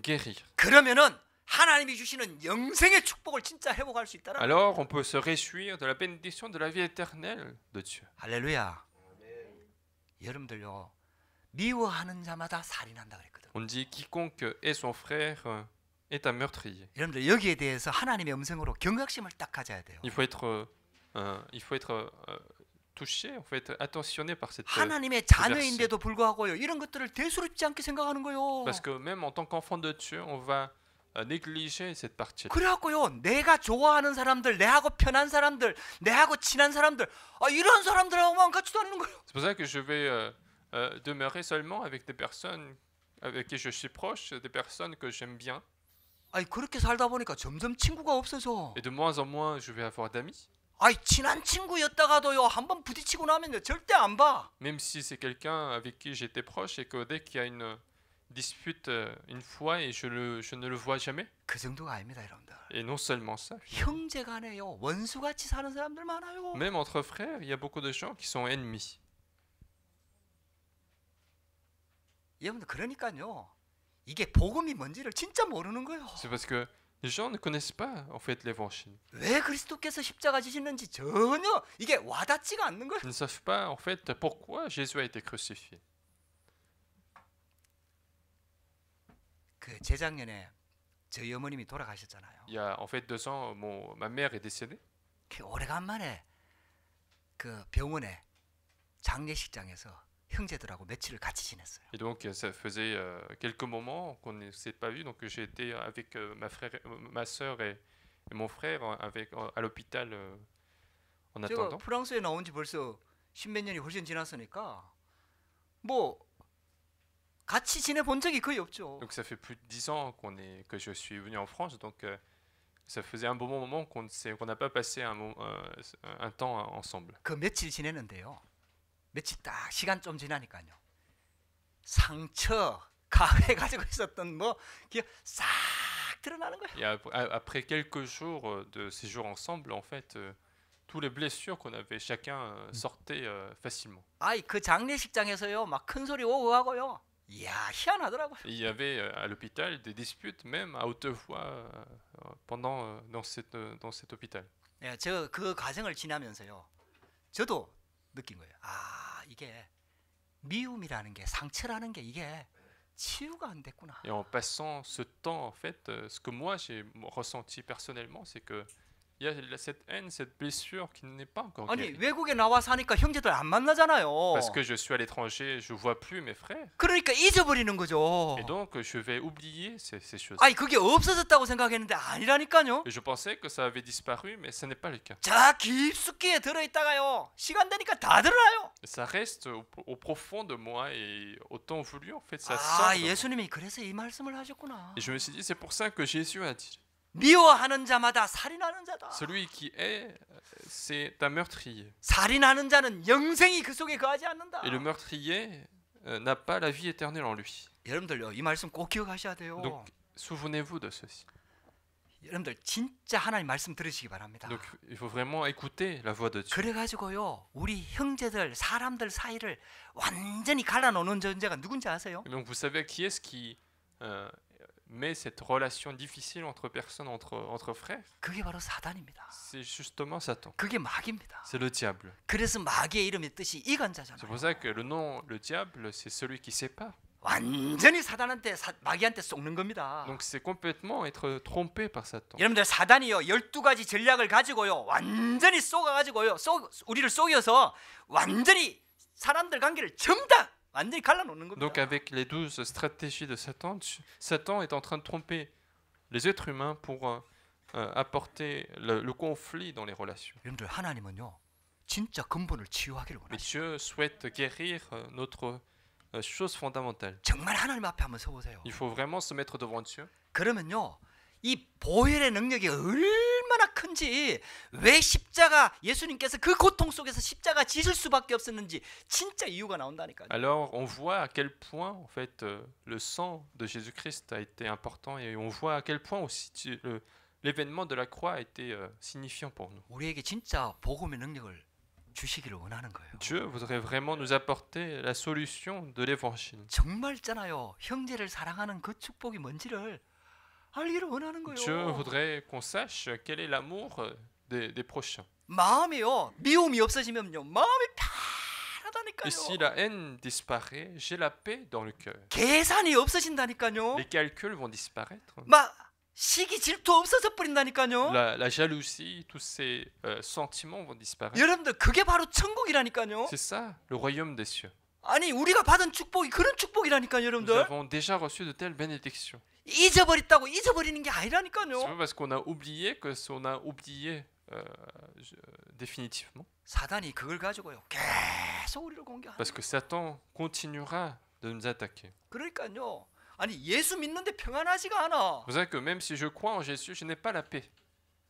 guérir. 그러면은 하나님이 주시는 영생의 축복을 진짜 회복할 수 있다는. Alors on peut se réjouir de la bénédiction de la vie éternelle de Dieu. 할렐루야. 여러분들요 미워하는 자마다 살인한다 그랬거든. On dit quiconque est son frère est un meurtrier. 여러분들 여기에 대해서 하나님의 음성으로 경각심을 딱 가져야 돼요. Il faut être touché, il faut être attentionné par cette 하나님의 자녀인데도 불구하고요 이런 것들을 대수롭지 않게 생각하는 거예요. parce que même en tant qu'enfant de Dieu, on va négliger cette partie. 그래갖고요 내가 좋아하는 사람들, 내하고 편한 사람들, 내하고 친한 사람들, 이런 사람들하고만 같이 다니는 거예요. C'est pour ça que je vais demeurer seulement avec des personnes avec qui je suis proche, des personnes que j'aime bien. 아니 그렇게 살다 보니까 점점 친구가 없어져. Et de moins en moins, je vais avoir d'amis. 아니 친한 친구였다가도요 한번 부딪히고 나면요 절대 안 봐. Même si c'est quelqu'un avec qui j'étais proche et que dès qu'il y a une dispute une fois et je ne le vois jamais. 그 정도가 아닙니다, 여러분들. Et non seulement ça. 형제간에요 원수같이 사는 사람들 많아요. Même entre frères, il y a beaucoup de gens qui sont ennemis. 여러분들 그러니까요 이게 복음이 뭔지를 진짜 모르는 거예요. C'est parce que Les gens ne connaissent pas en fait l'évangile. 왜 그리스도께서 십자가 지셨는지 전혀 이게 와닿지가 않는 거예요. Ils ne savent pas en fait pourquoi Jésus a été crucifié. 그 재작년에 저희 어머님이 돌아가셨잖아요. Il y a en fait 2 ans, ma mère est décédée. 그 오래간만에 그 병원에 장례식장에서 형제들하고 며칠을 같이 지냈어요. Et donc ça faisait quelques moments qu'on ne s'est pas vu. Donc j'ai été avec ma sœur et mon frère à l'hôpital en 제가 attendant. 프랑스에 나온 지 벌써 십몇 년이 훨씬 지났으니까 뭐 같이 지내본 적이 거의 없죠. Donc ça fait plus de 10 ans que je suis venu en France. Donc ça faisait un bon moment qu'on n'a pas passé un temps ensemble. 그 며칠 지냈는데요. 며칠 딱 시간 좀 지나니까요. 상처, 가해 가지고 있었던 뭐 그게 싹 드러나는 거예요. Et après quelques jours de séjour ensemble, en fait, tous les blessures qu'on avait chacun sortaient facilement. 아이 그 장례식장에서요 막 큰 소리 오고 하고요. 이야 희한하더라고요. Et il y avait à l'hôpital des disputes même à haute voix dans cet hôpital. 예, 저 그 과정을 지나면서요. 저도 느낀 거예요. 아 이게 미움이라는 게 상처라는 게 이게 치유가 안 됐구나. Et en passant ce temps, en fait, ce que moi j'ai ressenti personnellement, c'est que il y a cette haine, cette blessure qui n'est pas encore 아니 guérie. 외국에 나와 사니까 형제들 안 만나잖아요. Parce que je suis à l'étranger, je vois plus mes frères. 그러니까 잊어버리는 거죠. Et donc je vais oublier ces choses. 아니 그게 없어졌다고 생각했는데 아니라니까요. Et je pensais que ça avait disparu, mais ce n'est pas le cas. 자 깊숙이에 들어있다가요 시간 되니까 다 드러나요. Ça reste au profond de moi et autant voulu, en fait, ça 아 sort de moi. 예수님이 그래서 이 말씀을 하셨구나. Et je me suis dit, c'est pour ça que Jésus a dit, 미워하는 자마다 살인하는 자다. celui qui est, c'est un meurtrier. 살인하는 자는 영생이 그 속에 거하지 않는다. Et le meurtrier n'a pas la vie éternelle en lui. 여러분들요 이 말씀 꼭 기억하셔야 돼요. Donc, souvenez-vous de ceci. 여러분들 진짜 하나님 말씀 들으시기 바랍니다. Donc, il faut vraiment écouter la voix de Dieu. 그래가지고요 우리 형제들 사람들 사이를 완전히 갈라놓는 존재가 누군지 아세요? Et donc, vous savez qui est-ce qui met cette relation difficile entre personnes, entre frères? 그게 바로 사단입니다. C'est justement Satan. 그게 마귀입니다. C'est le diable. 그래서 마귀의 이름의 뜻이 C'est 이간자잖아요. pour ça que le diable, c'est celui qui sépare. 완전히 사단한테 마귀한테 속는 겁니다. Donc c'est complètement être trompé par Satan. 여러분들 사단이요 12가지 전략을 가지고요 완전히 속아가지고요 우리를 속여서 완전히 사람들 관계를 전부 다 완전히 갈라놓는 겁니다. Donc avec les 12 stratégies de Satan, Satan est en train de tromper les êtres humains pour apporter le conflit dans les relations. 여러분들 하나님은요 진짜 근본을 치유하기를 Mais 원하시죠. Dieu souhaite guérir notre chose fondamentale. 정말 하나님 앞에 한번 서보세요. Il faut vraiment se mettre devant Dieu. 그러면요 이 보혈의 능력이 얼마나 큰지 왜 십자가 예수님께서 그 고통 속에서 십자가 지실 수밖에 없었는지 진짜 이유가 나온다니까요. Alors on voit à quel point en fait le sang de Jésus-Christ a été important et on voit à quel point aussi l'événement de la croix a été signifiant pour nous. 우리에게 진짜 복음의 능력을 주시기를 원하는 거예요. Dieu voudrait vraiment nous apporter la solution de l'évangile. 정말 있잖아요. 형제를 사랑하는 그 축복이 뭔지를 알기를 원하는 거예요. Dieu voudrait qu'on sache quel est l'amour des prochains. 마음이요. 미움이 없어지면요. 마음이 편하다니까요. Et si la haine disparaît, j'ai la paix dans le cœur. 계산이 없어진다니까요. Les calculs vont disparaître. 막 시기 질투 없어져 버린다니까요. La jalousie, tous ces sentiments vont disparaître. 여러분들 그게 바로 천국이라니까요. C'est ça, le royaume des cieux. 아니 우리가 받은 축복이 그런 축복이라니까요, Nous 여러분들. avons déjà reçu de telles bénédictions. 잊어버렸다고 잊어버리는 게 C'est 아니라니까요. pas parce qu'on a oublié que on a oublié définitivement. 사단이 그걸 가지고요. 계속 우리를 공격하는. Parce que Satan continuera de nous attaquer. 그러니까요. 아니 예수 믿는데 평안하지가 않아. Vous savez que même si je crois en Jésus, je n'ai pas la paix.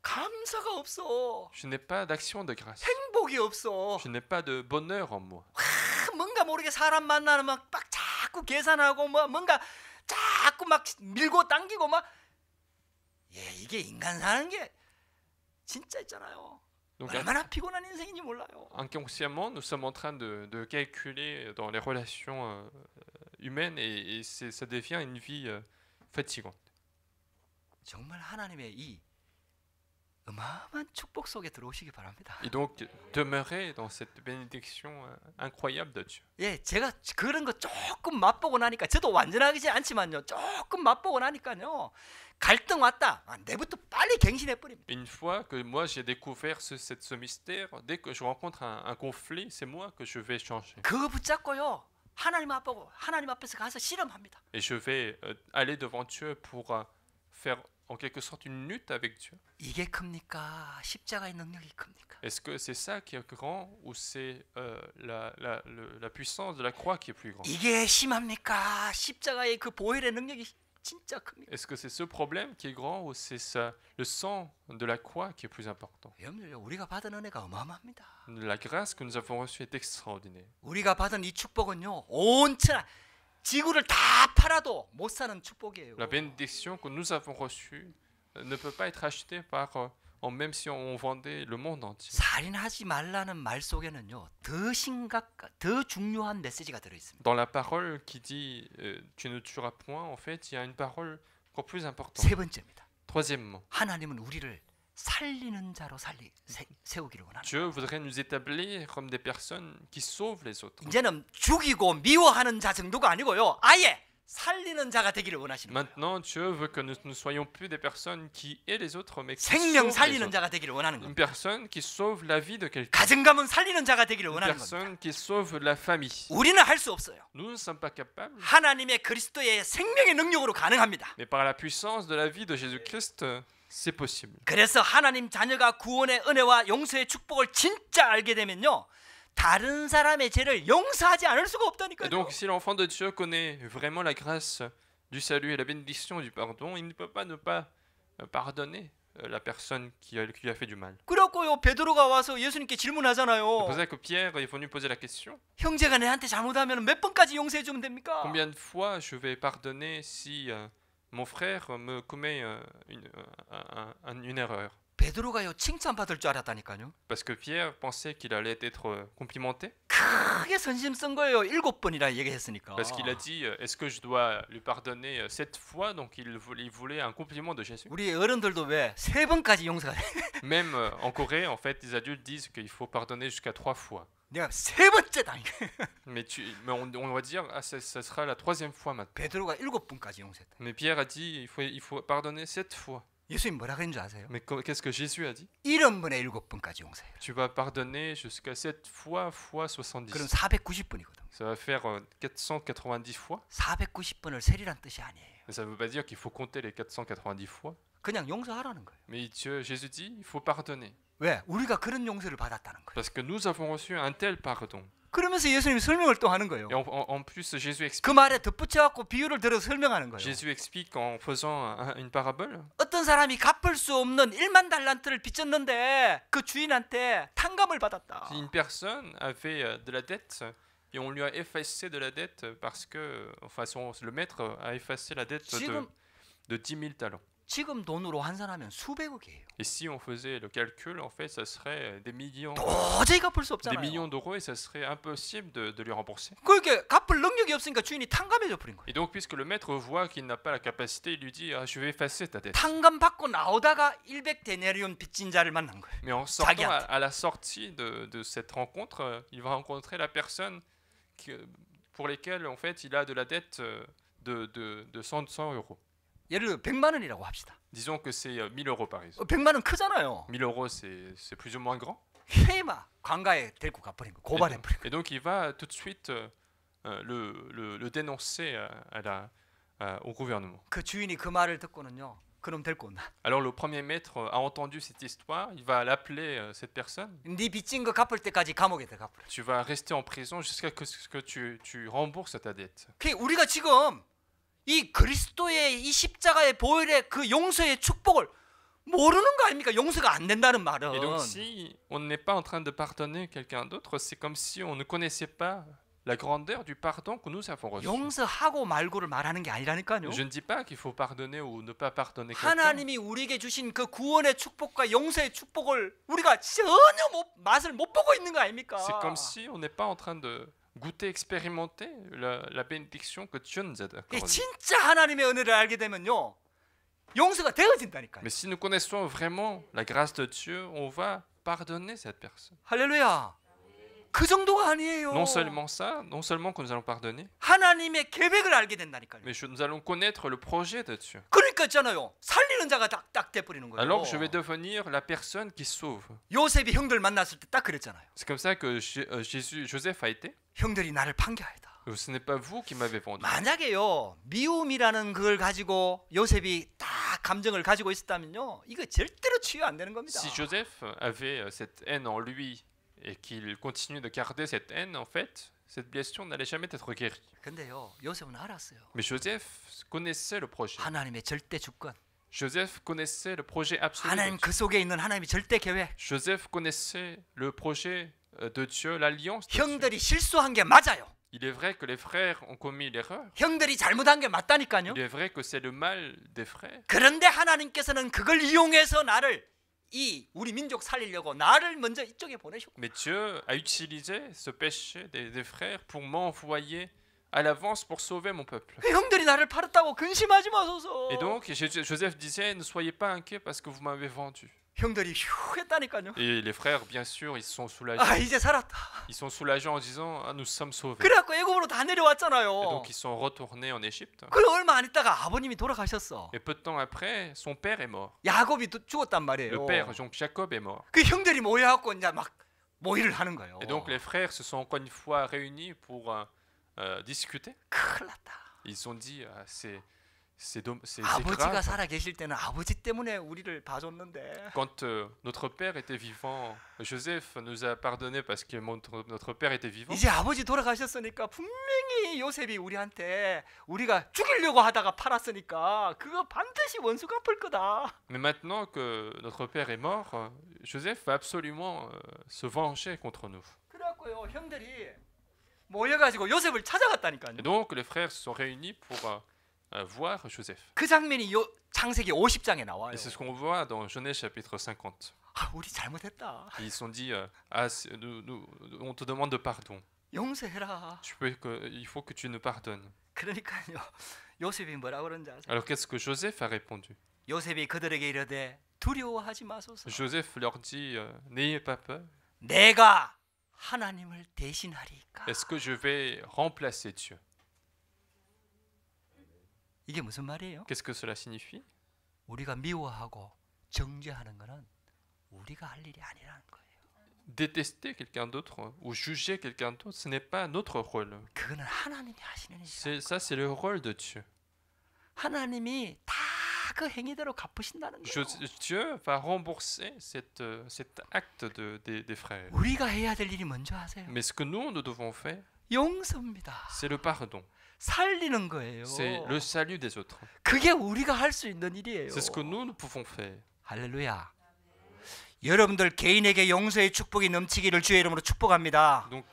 감사가 없어. Je n'ai pas d'action de grâce. 행복이 없어. Je n'ai pas de bonheur en moi. 뭔가 모르게 사람 만나면 막 자꾸 계산하고 뭐 뭔가 자꾸 막 밀고 당기고 막 이게 인간 사는 게 진짜 있잖아요. Donc 얼마나 피곤한 인생인지 몰라요. inconsciemment, nous sommes en train de calculer dans les relations humaines et ça devient une vie fatigante. 정말 하나님의 이 어마어마한 축복 속에 들어오시기 바랍니다. Et donc, demeurer dans cette bénédiction incroyable de Dieu. 예, 제가 그런 거 조금 맛보고 나니까 저도 완전하지 않지만요. 조금 맛보고 나니까요. 갈등 왔다. 내부터 빨리 갱신해 버립니다. Une fois que moi j'ai découvert ce mystère, dès que je rencontre un conflit, c'est moi que je vais changer. 그거 붙잡고요. 하나님 앞에서 가서 실험합니다. Et je vais aller devant Dieu pour faire en quelque sorte une lutte avec Dieu. 이게 큽니까? 십자가의 능력이 큽니까? Est-ce que c'est ça qui est grand ou c'est la puissance de la croix qui est plus grande? 이게 심합니까? 십자가의 그 보혈의 능력이 진짜 큽니까? Est-ce que c'est ce problème qui est grand ou c'est ça, le sang de la croix qui est plus important? 여러분들 우리가 받은 은혜가 어마어마합니다. La grâce que nous avons reçue est extraordinaire. 우리가 받은 이 축복은요. 온 천하 지구를 다 팔아도 못 사는 축복이에요. La bénédiction que nous avons reçue ne peut pas être achetée par, même si on vendait le monde entier. 살인하지 말라는 말 속에는요. 더 중요한 메시지가 들어 있습니다. Dans la parole qui dit tu ne tueras point, en fait, il y a une parole encore plus importante. 세 번째입니다. Troisièmement, 하나님은 우리를 살리는 자로 세우기를 원합니다. Dieu voudrait nous établir comme des personnes qui sauvent les autres. 이제는 죽이고 미워하는 자 정도가 아니고요. 아예 살리는 자가 되기를 원하십니다. Maintenant, Dieu veut que nous ne soyons plus des personnes qui aient les autres, mais qui 생명 sauvent les 살리는 autres. 자가 되기를 원하는 Une 겁니다. personne qui sauve la vie de quelqu'un. 가정가문 살리는 자가 되기를 Une 원하는 겁니다. personne qui sauve la famille. 우리는 할 수 없어요. Nous ne sommes pas capables, 하나님의 그리스도의 생명의 능력으로 가능합니다. mais par la puissance de la vie de Jésus-Christ, c'est possible. 그래서 하나님 자녀가 구원의 은혜와 용서의 축복을 진짜 알게 되면요. 다른 사람의 죄를 용서하지 않을 수가 Et 없다니까요. donc, si l'enfant de Dieu connaît vraiment la grâce du salut et la bénédiction du pardon, il ne peut pas ne pas pardonner la personne qui lui a fait du mal. 그렇고요. 베드로가 와서 예수님께 C'est 질문하잖아요. pour ça que Pierre est venu poser la question. 형제가 내한테 잘못하면 몇 번까지 용서해 주면 됩니까? Combien de fois je vais pardonner si mon frère me commet une erreur? 베드로가요. 칭찬받을 줄 알았다니까요. Parce que Pierre pensait qu'il allait être complimenté. 크게 선심 쓴 거예요. 7번이나 얘기했으니까. Parce qu'il a dit, est-ce que je dois lui pardonner 7 fois? Donc il voulait un compliment de Jésus. 우리 어른들도 왜 3번까지 용서가 돼? Même en Corée, en fait, les adultes disent qu'il faut pardonner jusqu'à 3 fois. 내가 3번째다. Mais on va dire, ça sera la 3e fois maintenant. 베드로가 7번까지 용서했다. Mais Pierre a dit, il faut pardonner 7 fois. 예수님 뭐라 그랬는지 아세요? Mais qu'est-ce que Jésus a dit? 1원분의 7번까지 용서해요. Tu vas pardonner jusqu'à 7 fois 70. 그럼 490번이거든요. Ça va faire 490 fois. 490번을 세리란 뜻이 아니에요. Mais ça ne veut pas dire qu'il faut compter les 490 fois. 그냥 용서하라는 거예요. Mais Jésus dit, il faut pardonner. 왜? 우리가 그런 용서를 받았다는 거예요. Parce que nous avons reçu un tel pardon. 그러면서 예수님이 설명을 또 하는 거예요. Et en plus, Jésus 그 explique, 말에 덧붙여갖고 비유를 들어서 설명하는 거예요. Jésus explique en faisant une parabole. 어떤 사람이 갚을 수 없는 1만 달란트를 빚졌는데 그 주인한테 탕감을 받았다. Si une personne avait de la dette et on lui a effacé de la dette parce que, enfin, le maître a effacé la dette de 10 000 talents. 지금 돈으로 환산하면 수백억이에요. Et si on faisait le calcul, en fait, ça serait des millions 도저히 갚을 수 없잖아요. d'euros et ça serait impossible de lui rembourser. 그렇게 갚을 능력이 없으니까 주인이 탕감해줘 버린 거예요. Et donc, puisque le maître voit qu'il n'a pas la capacité, il lui dit, je vais effacer ta dette. 탕감 받고 나오다가 100데나리온 빚진 자를 만난 거예요. Mais en sortant 자기한테. à la sortie de cette rencontre, il va rencontrer la personne pour lesquelles, en fait, il a de la dette de 100 euros. 예를 들어 100만 원이라고 합시다. Disons que c'est 1000 euros par exemple. 100만 원 크잖아요. 1000 euros, c'est plus ou moins grand. 헤마 관가에 데리고 가버린 거, 고발해 버린 거. Et donc il va tout de suite le dénoncer au gouvernement. 그 주인이 그 말을 듣고는요. 그럼 데리고 온다. Alors le premier maître a entendu cette histoire, il va l'appeler cette personne. 네 빚진 거 갚을 때까지 감옥에 들어가버려. Tu vas rester en prison jusqu'à ce que tu rembourses ta dette. 우리가 지금 이 그리스도의 이 십자가의 보혈의 그 용서의 축복을 모르는 거 아닙니까? 용서가 안 된다는 말은. Et donc si on n'est pas en train de pardonner quelqu'un d'autre, c'est comme si on ne connaissait pas la grandeur du pardon que nous avons reçu. 용서하고 말고를 말하는 게 아니라니까요. Je ne dis pas qu'il faut pardonner ou ne pas pardonner quelqu'un. 하나님이 우리에게 주신 그 구원의 축복과 용서의 축복을 우리가 전혀 맛을 못 보고 있는 거 아닙니까? C'est comme si on n'est pas en train de goûter, expérimenter la bénédiction que Dieu nous a accordée. 진짜 하나님의 은혜를 알게 되면요. 용서가 되어진다니까요. Mais si nous connaissons vraiment la grâce de Dieu, on va pardonner cette personne. 할렐루야. 그 정도가 아니에요. Non seulement ça, non seulement que nous allons pardonner, 하나님의 계획을 알게 된다니까요. mais nous allons connaître le projet de Dieu. 그러니까 있잖아요. 살리는 자가 딱 돼버리는 거예요. Alors je vais devenir la personne qui sauve. 요셉이 형들 만났을 때 딱 그랬잖아요. C'est comme ça que Joseph a été. 형들이 나를 판결하다. Ce n'est pas vous qui m'avez vendu. 만약에요 미움이라는 걸 가지고 요셉이 딱 감정을 가지고 있었다면요 이거 절대로 치유 안 되는 겁니다. Si Joseph avait cette haine en lui et qu'il continue de garder cette haine, en fait, cette blessure n'allait jamais être guérie. 근데요 요셉은 알았어요. Mais Joseph connaissait le projet. 하나님의 절대 주권. Joseph connaissait le projet absolu. 하나님 그 속에 있는 하나님의 절대 계획. Joseph connaissait le projet de Dieu, l'alliance de Dieu. 형들이 실수한 게 맞아요. Il est vrai que les frères ont commis l'erreur. 형들이 잘못한 게 맞다니까요. Il est vrai que c'est le mal des frères. 그런데 하나님께서는 그걸 이용해서 나를 우리 민족 살리려고 나를 먼저 이쪽에 보내셨고. Mais Dieu a utilisé ce péché des frères pour m'envoyer à l'avance pour sauver mon peuple. 형들이 나를 팔았다고 근심하지 마소서. Et donc Joseph disait, ne soyez pas inquiets parce que vous m'avez vendu. 형들이 휴 했다니까요. Et les frères, bien sûr, ils sont soulagés. 아 이제 살았다. Ils sont soulagés en disant, ah, nous sommes sauvés. 그래갖고 애굽으로 다 Et 내려왔잖아요. donc ils sont retournés en Égypte. 그래 얼마 안 있다가 아버님이 돌아가셨어. Et peu de temps après, son père est mort. 야곱이 죽었단 Le 말이에요. père, donc Jacob, est mort. 그 형들이 모여갖고 이제 막 모의를 하는 거예요. Et donc les frères se sont encore une fois réunis pour discuter. 큰일 났다. Ils ont dit, c'est 아버지가 grave. 살아 계실 때는 아버지 때문에 우리를 봐줬는데 Quand notre père était vivant, Joseph nous a pardonné parce que notre père était vivant. 이제 아버지 돌아가셨으니까 분명히 요셉이 우리한테 우리가 죽이려고 하다가 팔았으니까 그거 반드시 원수 갚을 거다. Mais maintenant que notre père est mort, Joseph va absolument se venger contre nous. 그래갖고요 형들이 모여가지고 요셉을 찾아갔다니까요. Et donc les frères se sont réunis pour voir Joseph. 그 장면이 창세기 50장에 나와요. Et c'est ce qu'on voit dans Genèse chapitre 50. 아, 우리 잘못했다. Et ils se sont dit, on te demande de pardon. 용서해라. Il faut que tu nous pardonnes. 그러니까요. 요셉이 뭐라 그런지 아세요? Alors qu'est-ce que Joseph a répondu? 요셉이 그들에게 이르되 두려워하지 마소서. Joseph leur dit, n'ayez pas peur. 내가 하나님을 대신하리까. Est-ce que je vais remplacer Dieu? 이게 무슨 말이에요? Qu'est-ce que cela signifie? 우리가 미워하고 정죄하는 것은 우리가 할 일이 아니라는 거예요. Détester quelqu'un d'autre ou juger quelqu'un d'autre, ce n'est pas notre rôle. 그거는 하나님이 하시는 일이에요. Ça, c'est le rôle de Dieu. 하나님이 다 그 행위대로 갚으신다는 거예요. Dieu va rembourser cet acte des frères. 우리가 해야 될 일이 먼저 하세요. Mais ce que nous devons faire, 용서입니다. c'est le pardon. 살리는 거예요. C'est le salut des autres. 그게 우리가 할 수 있는 일이에요. C'est ce que nous pouvons faire. 할렐루야. 여러분들 개인에게 용서의 축복이 넘치기를 주의 이름으로 축복합니다. Donc,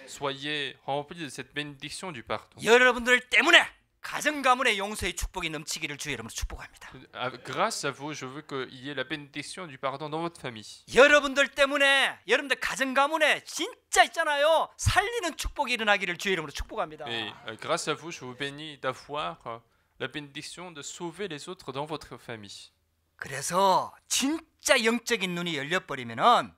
soyez remplis de cette bénédiction du pardon. 여러분들 때문에 가정 가문의 용서의 축복이 넘치기를 주의 이름으로 축복합니다. Grâce à vous, je veux qu'il y ait la bénédiction du pardon dans votre famille. 여러분들 때문에 여러분들 가정 가문에 진짜 있잖아요. 살리는 축복이 일어나기를 주의 이름으로 축복합니다. Et grâce à vous, je vous bénis d'avoir la bénédiction de sauver les autres dans votre famille. 그래서 진짜 영적인 눈이 열려버리면은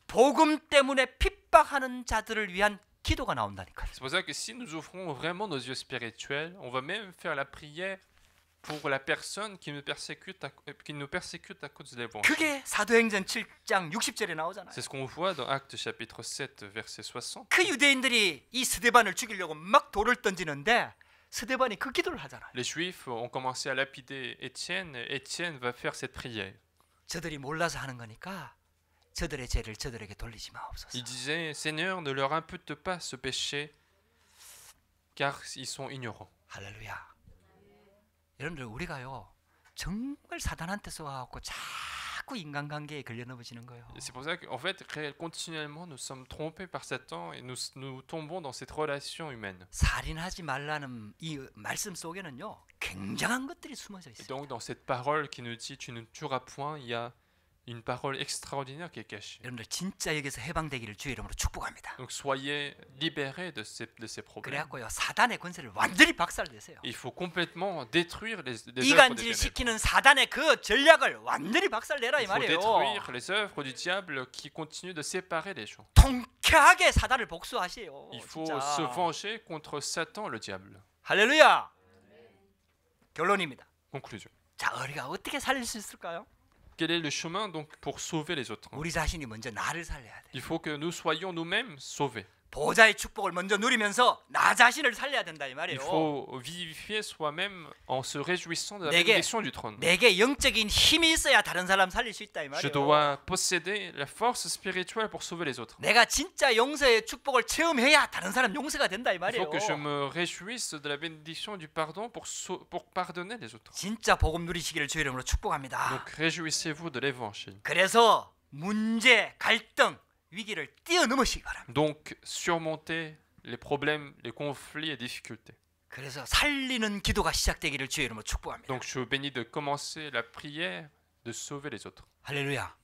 복음 때문에 핍박하는 자들을 위한 기도가 나온다니까요. C'est pour ça que si nous ouvrons vraiment nos yeux spirituels, on va même faire la prière pour la personne qui nous persécute à cause de l'évangile. 그게 사도행전 7장 60절에 나오잖아요. C'est ce qu'on voit dans Actes chapitre 7 verset 60. 그 유대인들이 이 스데반을 죽이려고 막 돌을 던지는데 스데반이 그 기도를 하잖아요. Les Juifs ont commencé à lapider Étienne. Étienne va faire cette prière. 저들이 몰라서 하는 거니까 저들의 죄를 저들에게 돌리지 마옵소서. Il disait, Seigneur, ne leur impute pas ce péché, car ils sont ignorants. 할렐루야. 여러분들 우리가요 정말 사단한테 쏘아갖고 자꾸 인간관계에 걸려 넘어지는 거예요. C'est pour ça qu'en fait, continuellement, nous sommes trompés par Satan et nous tombons dans cette relation humaine. 살인하지 말라는 이 말씀 속에는요 굉장한 것들이 숨어져 Et 있어요. donc, dans cette parole qui nous dit, tu ne tueras point, il y une parole extraordinaire qui est cachée. 여러분들 진짜 여기서 해방되기를 주의 이름으로 축복합니다. Donc soyez libérés de ces problèmes. 그래갖고요 사단의 권세를 완전히 박살내세요. Il faut complètement détruire les œuvres des 이간질 ténèbres. 시키는 사단의 그 전략을 완전히 박살내라 이 Il faut 말이에요. détruire les œuvres du diable qui continuent de séparer les gens. 통쾌하게 사단을 복수하시오. Il faut 진짜. se venger contre Satan, le diable. 할렐루야. 결론입니다. Conclusion. 자, 우리가 어떻게 살릴 수 있을까요? Quel est le chemin donc pour sauver les autres? 우리 자신이 먼저 나를 살려야 돼. Il faut que nous soyons nous-mêmes sauvés. 보좌의 축복을 먼저 누리면서 나 자신을 살려야 된다 이 Il 말이에요. faut vivifier soi-même en se réjouissant de la 내게- bénédiction du trône. 내게 영적인 힘이 있어야 다른 사람 살릴 수 있다 이 Je 말이에요. dois posséder la force spirituelle pour sauver les autres. 내가 진짜 용서의 축복을 체험해야 다른 사람 용서가 된다 이 Il faut 말이에요. que je me réjouisse de la bénédiction du pardon pour pardonner les autres. 진짜 복음 누리시기를 주의 이름으로 축복합니다. Donc réjouissez-vous de l'évangile. 그래서 문제, 갈등, 위기를 뛰어넘으시기 바랍니다. Donc surmonter les problèmes, les conflits et difficultés. 그래서 살리는 기도가 시작되기를 주의 이름으로 축복합니다. Donc je vous bénis de commencer la prière de sauver les autres. 할렐루야.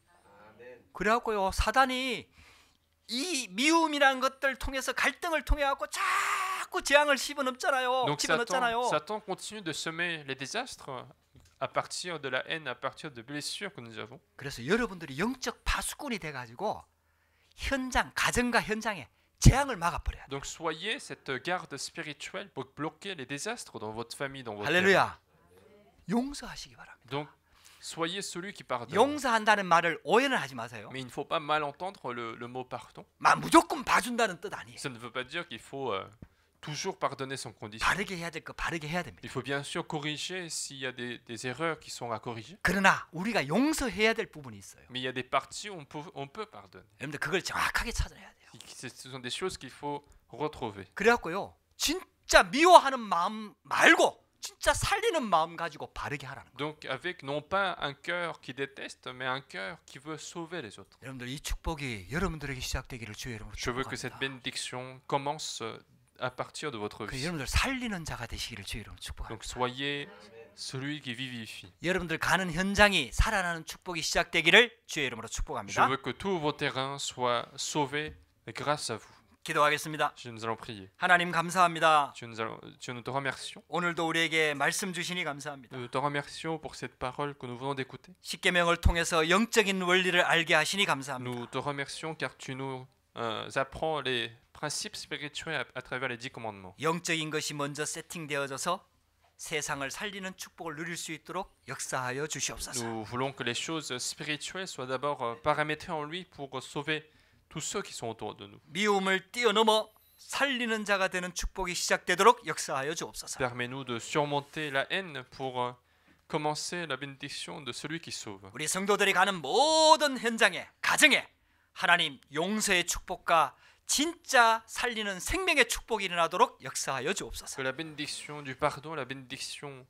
그래갖고요 사단이 이 미움이라는 것들 통해서 갈등을 통해 갖고 자꾸 재앙을 집어넣잖아요. Donc 집어넣잖아요. Satan continue de semer les désastres à partir de la haine, à partir de blessures que nous avons. 그래서 여러분들이 영적 파수꾼이 돼가지고 현장, 가정과 현장에 재앙을 막아버려야 돼. Donc soyez cette garde spirituelle pour bloquer les désastres dans votre famille, dans votre 할렐루야. 용서하시기 바랍니다. Donc soyez celui qui pardonne. 용서한다는 말을 오해는 하지 마세요. Mais il ne faut pas mal entendre le mot pardon. 무조건 봐준다는 뜻 아니에요. Ça ne veut pas dire qu'il faut toujours pardonner sans condition. 바르게 해야 될 거 바르게 해야 됩니다. Il faut bien sûr corriger s'il y a des erreurs qui sont à corriger. 그러나 우리가 용서해야 될 부분이 있어요. Mais il y a des parties où on peut pardonner. 여러분들 그걸 정확하게 찾아내야 돼요. Ce sont des choses qu'il faut retrouver. 그래갖고요 진짜 미워하는 마음 말고 진짜 살리는 마음 가지고 바르게 하라는 거예요. Donc avec non pas un cœur qui déteste, mais un cœur qui veut sauver les autres. 여러분들 이 축복이 여러분들에게 시작되기를 주의 이름으로 Je veux que cette 축복합니다. bénédiction commence à partir de votre 그 vie. 여러분들 살리는 자가 되시기를 주의 이름으로 축복합니다. Donc soyez celui qui vivifie. 여러분들 가는 현장이 살아나는 축복이 시작되기를 주의 이름으로 Je 축복합니다. veux que tous vos terrains soient sauvés grâce à vous. 기도하겠습니다. Nous allons prier. 하나님 감사합니다. Dieu, nous te remercions. 오늘도 우리에게 말씀 주시니 감사합니다. Nous te remercions pour cette parole que nous venons d'écouter. 십계명을 통해서 영적인 원리를 알게 하시니 감사합니다. Nous te remercions car tu nous apprends les principes spirituels à travers les 10 commandements. 영적인 것이 먼저 세팅되어져서 세상을 살리는 축복을 누릴 수 있도록 역사하여 주시옵소서. Nous voulons que les choses spirituelles soient d'abord paramétrées en lui pour sauver tous ceux qui sont autour de nous. 미움을 뛰어넘어 살리는 자가 되는 축복이 시작되도록 역사하여 주옵소서. Permets-nous de surmonter la haine pour commencer la bénédiction de celui qui sauve. 우리 성도들이 가는 모든 현장에 가정에 하나님 용서의 축복과 진짜 살리는 생명의 축복이 일어나도록 역사하여 주옵소서. Que la bénédiction du pardon, la bénédiction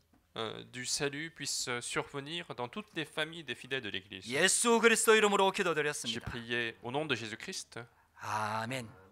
du salut puisse survenir dans toutes les familles des fidèles de l'Église. 예수 그리스도 이름으로 J'ai 기도드렸습니다. prié au nom de Jésus-Christ. 아멘.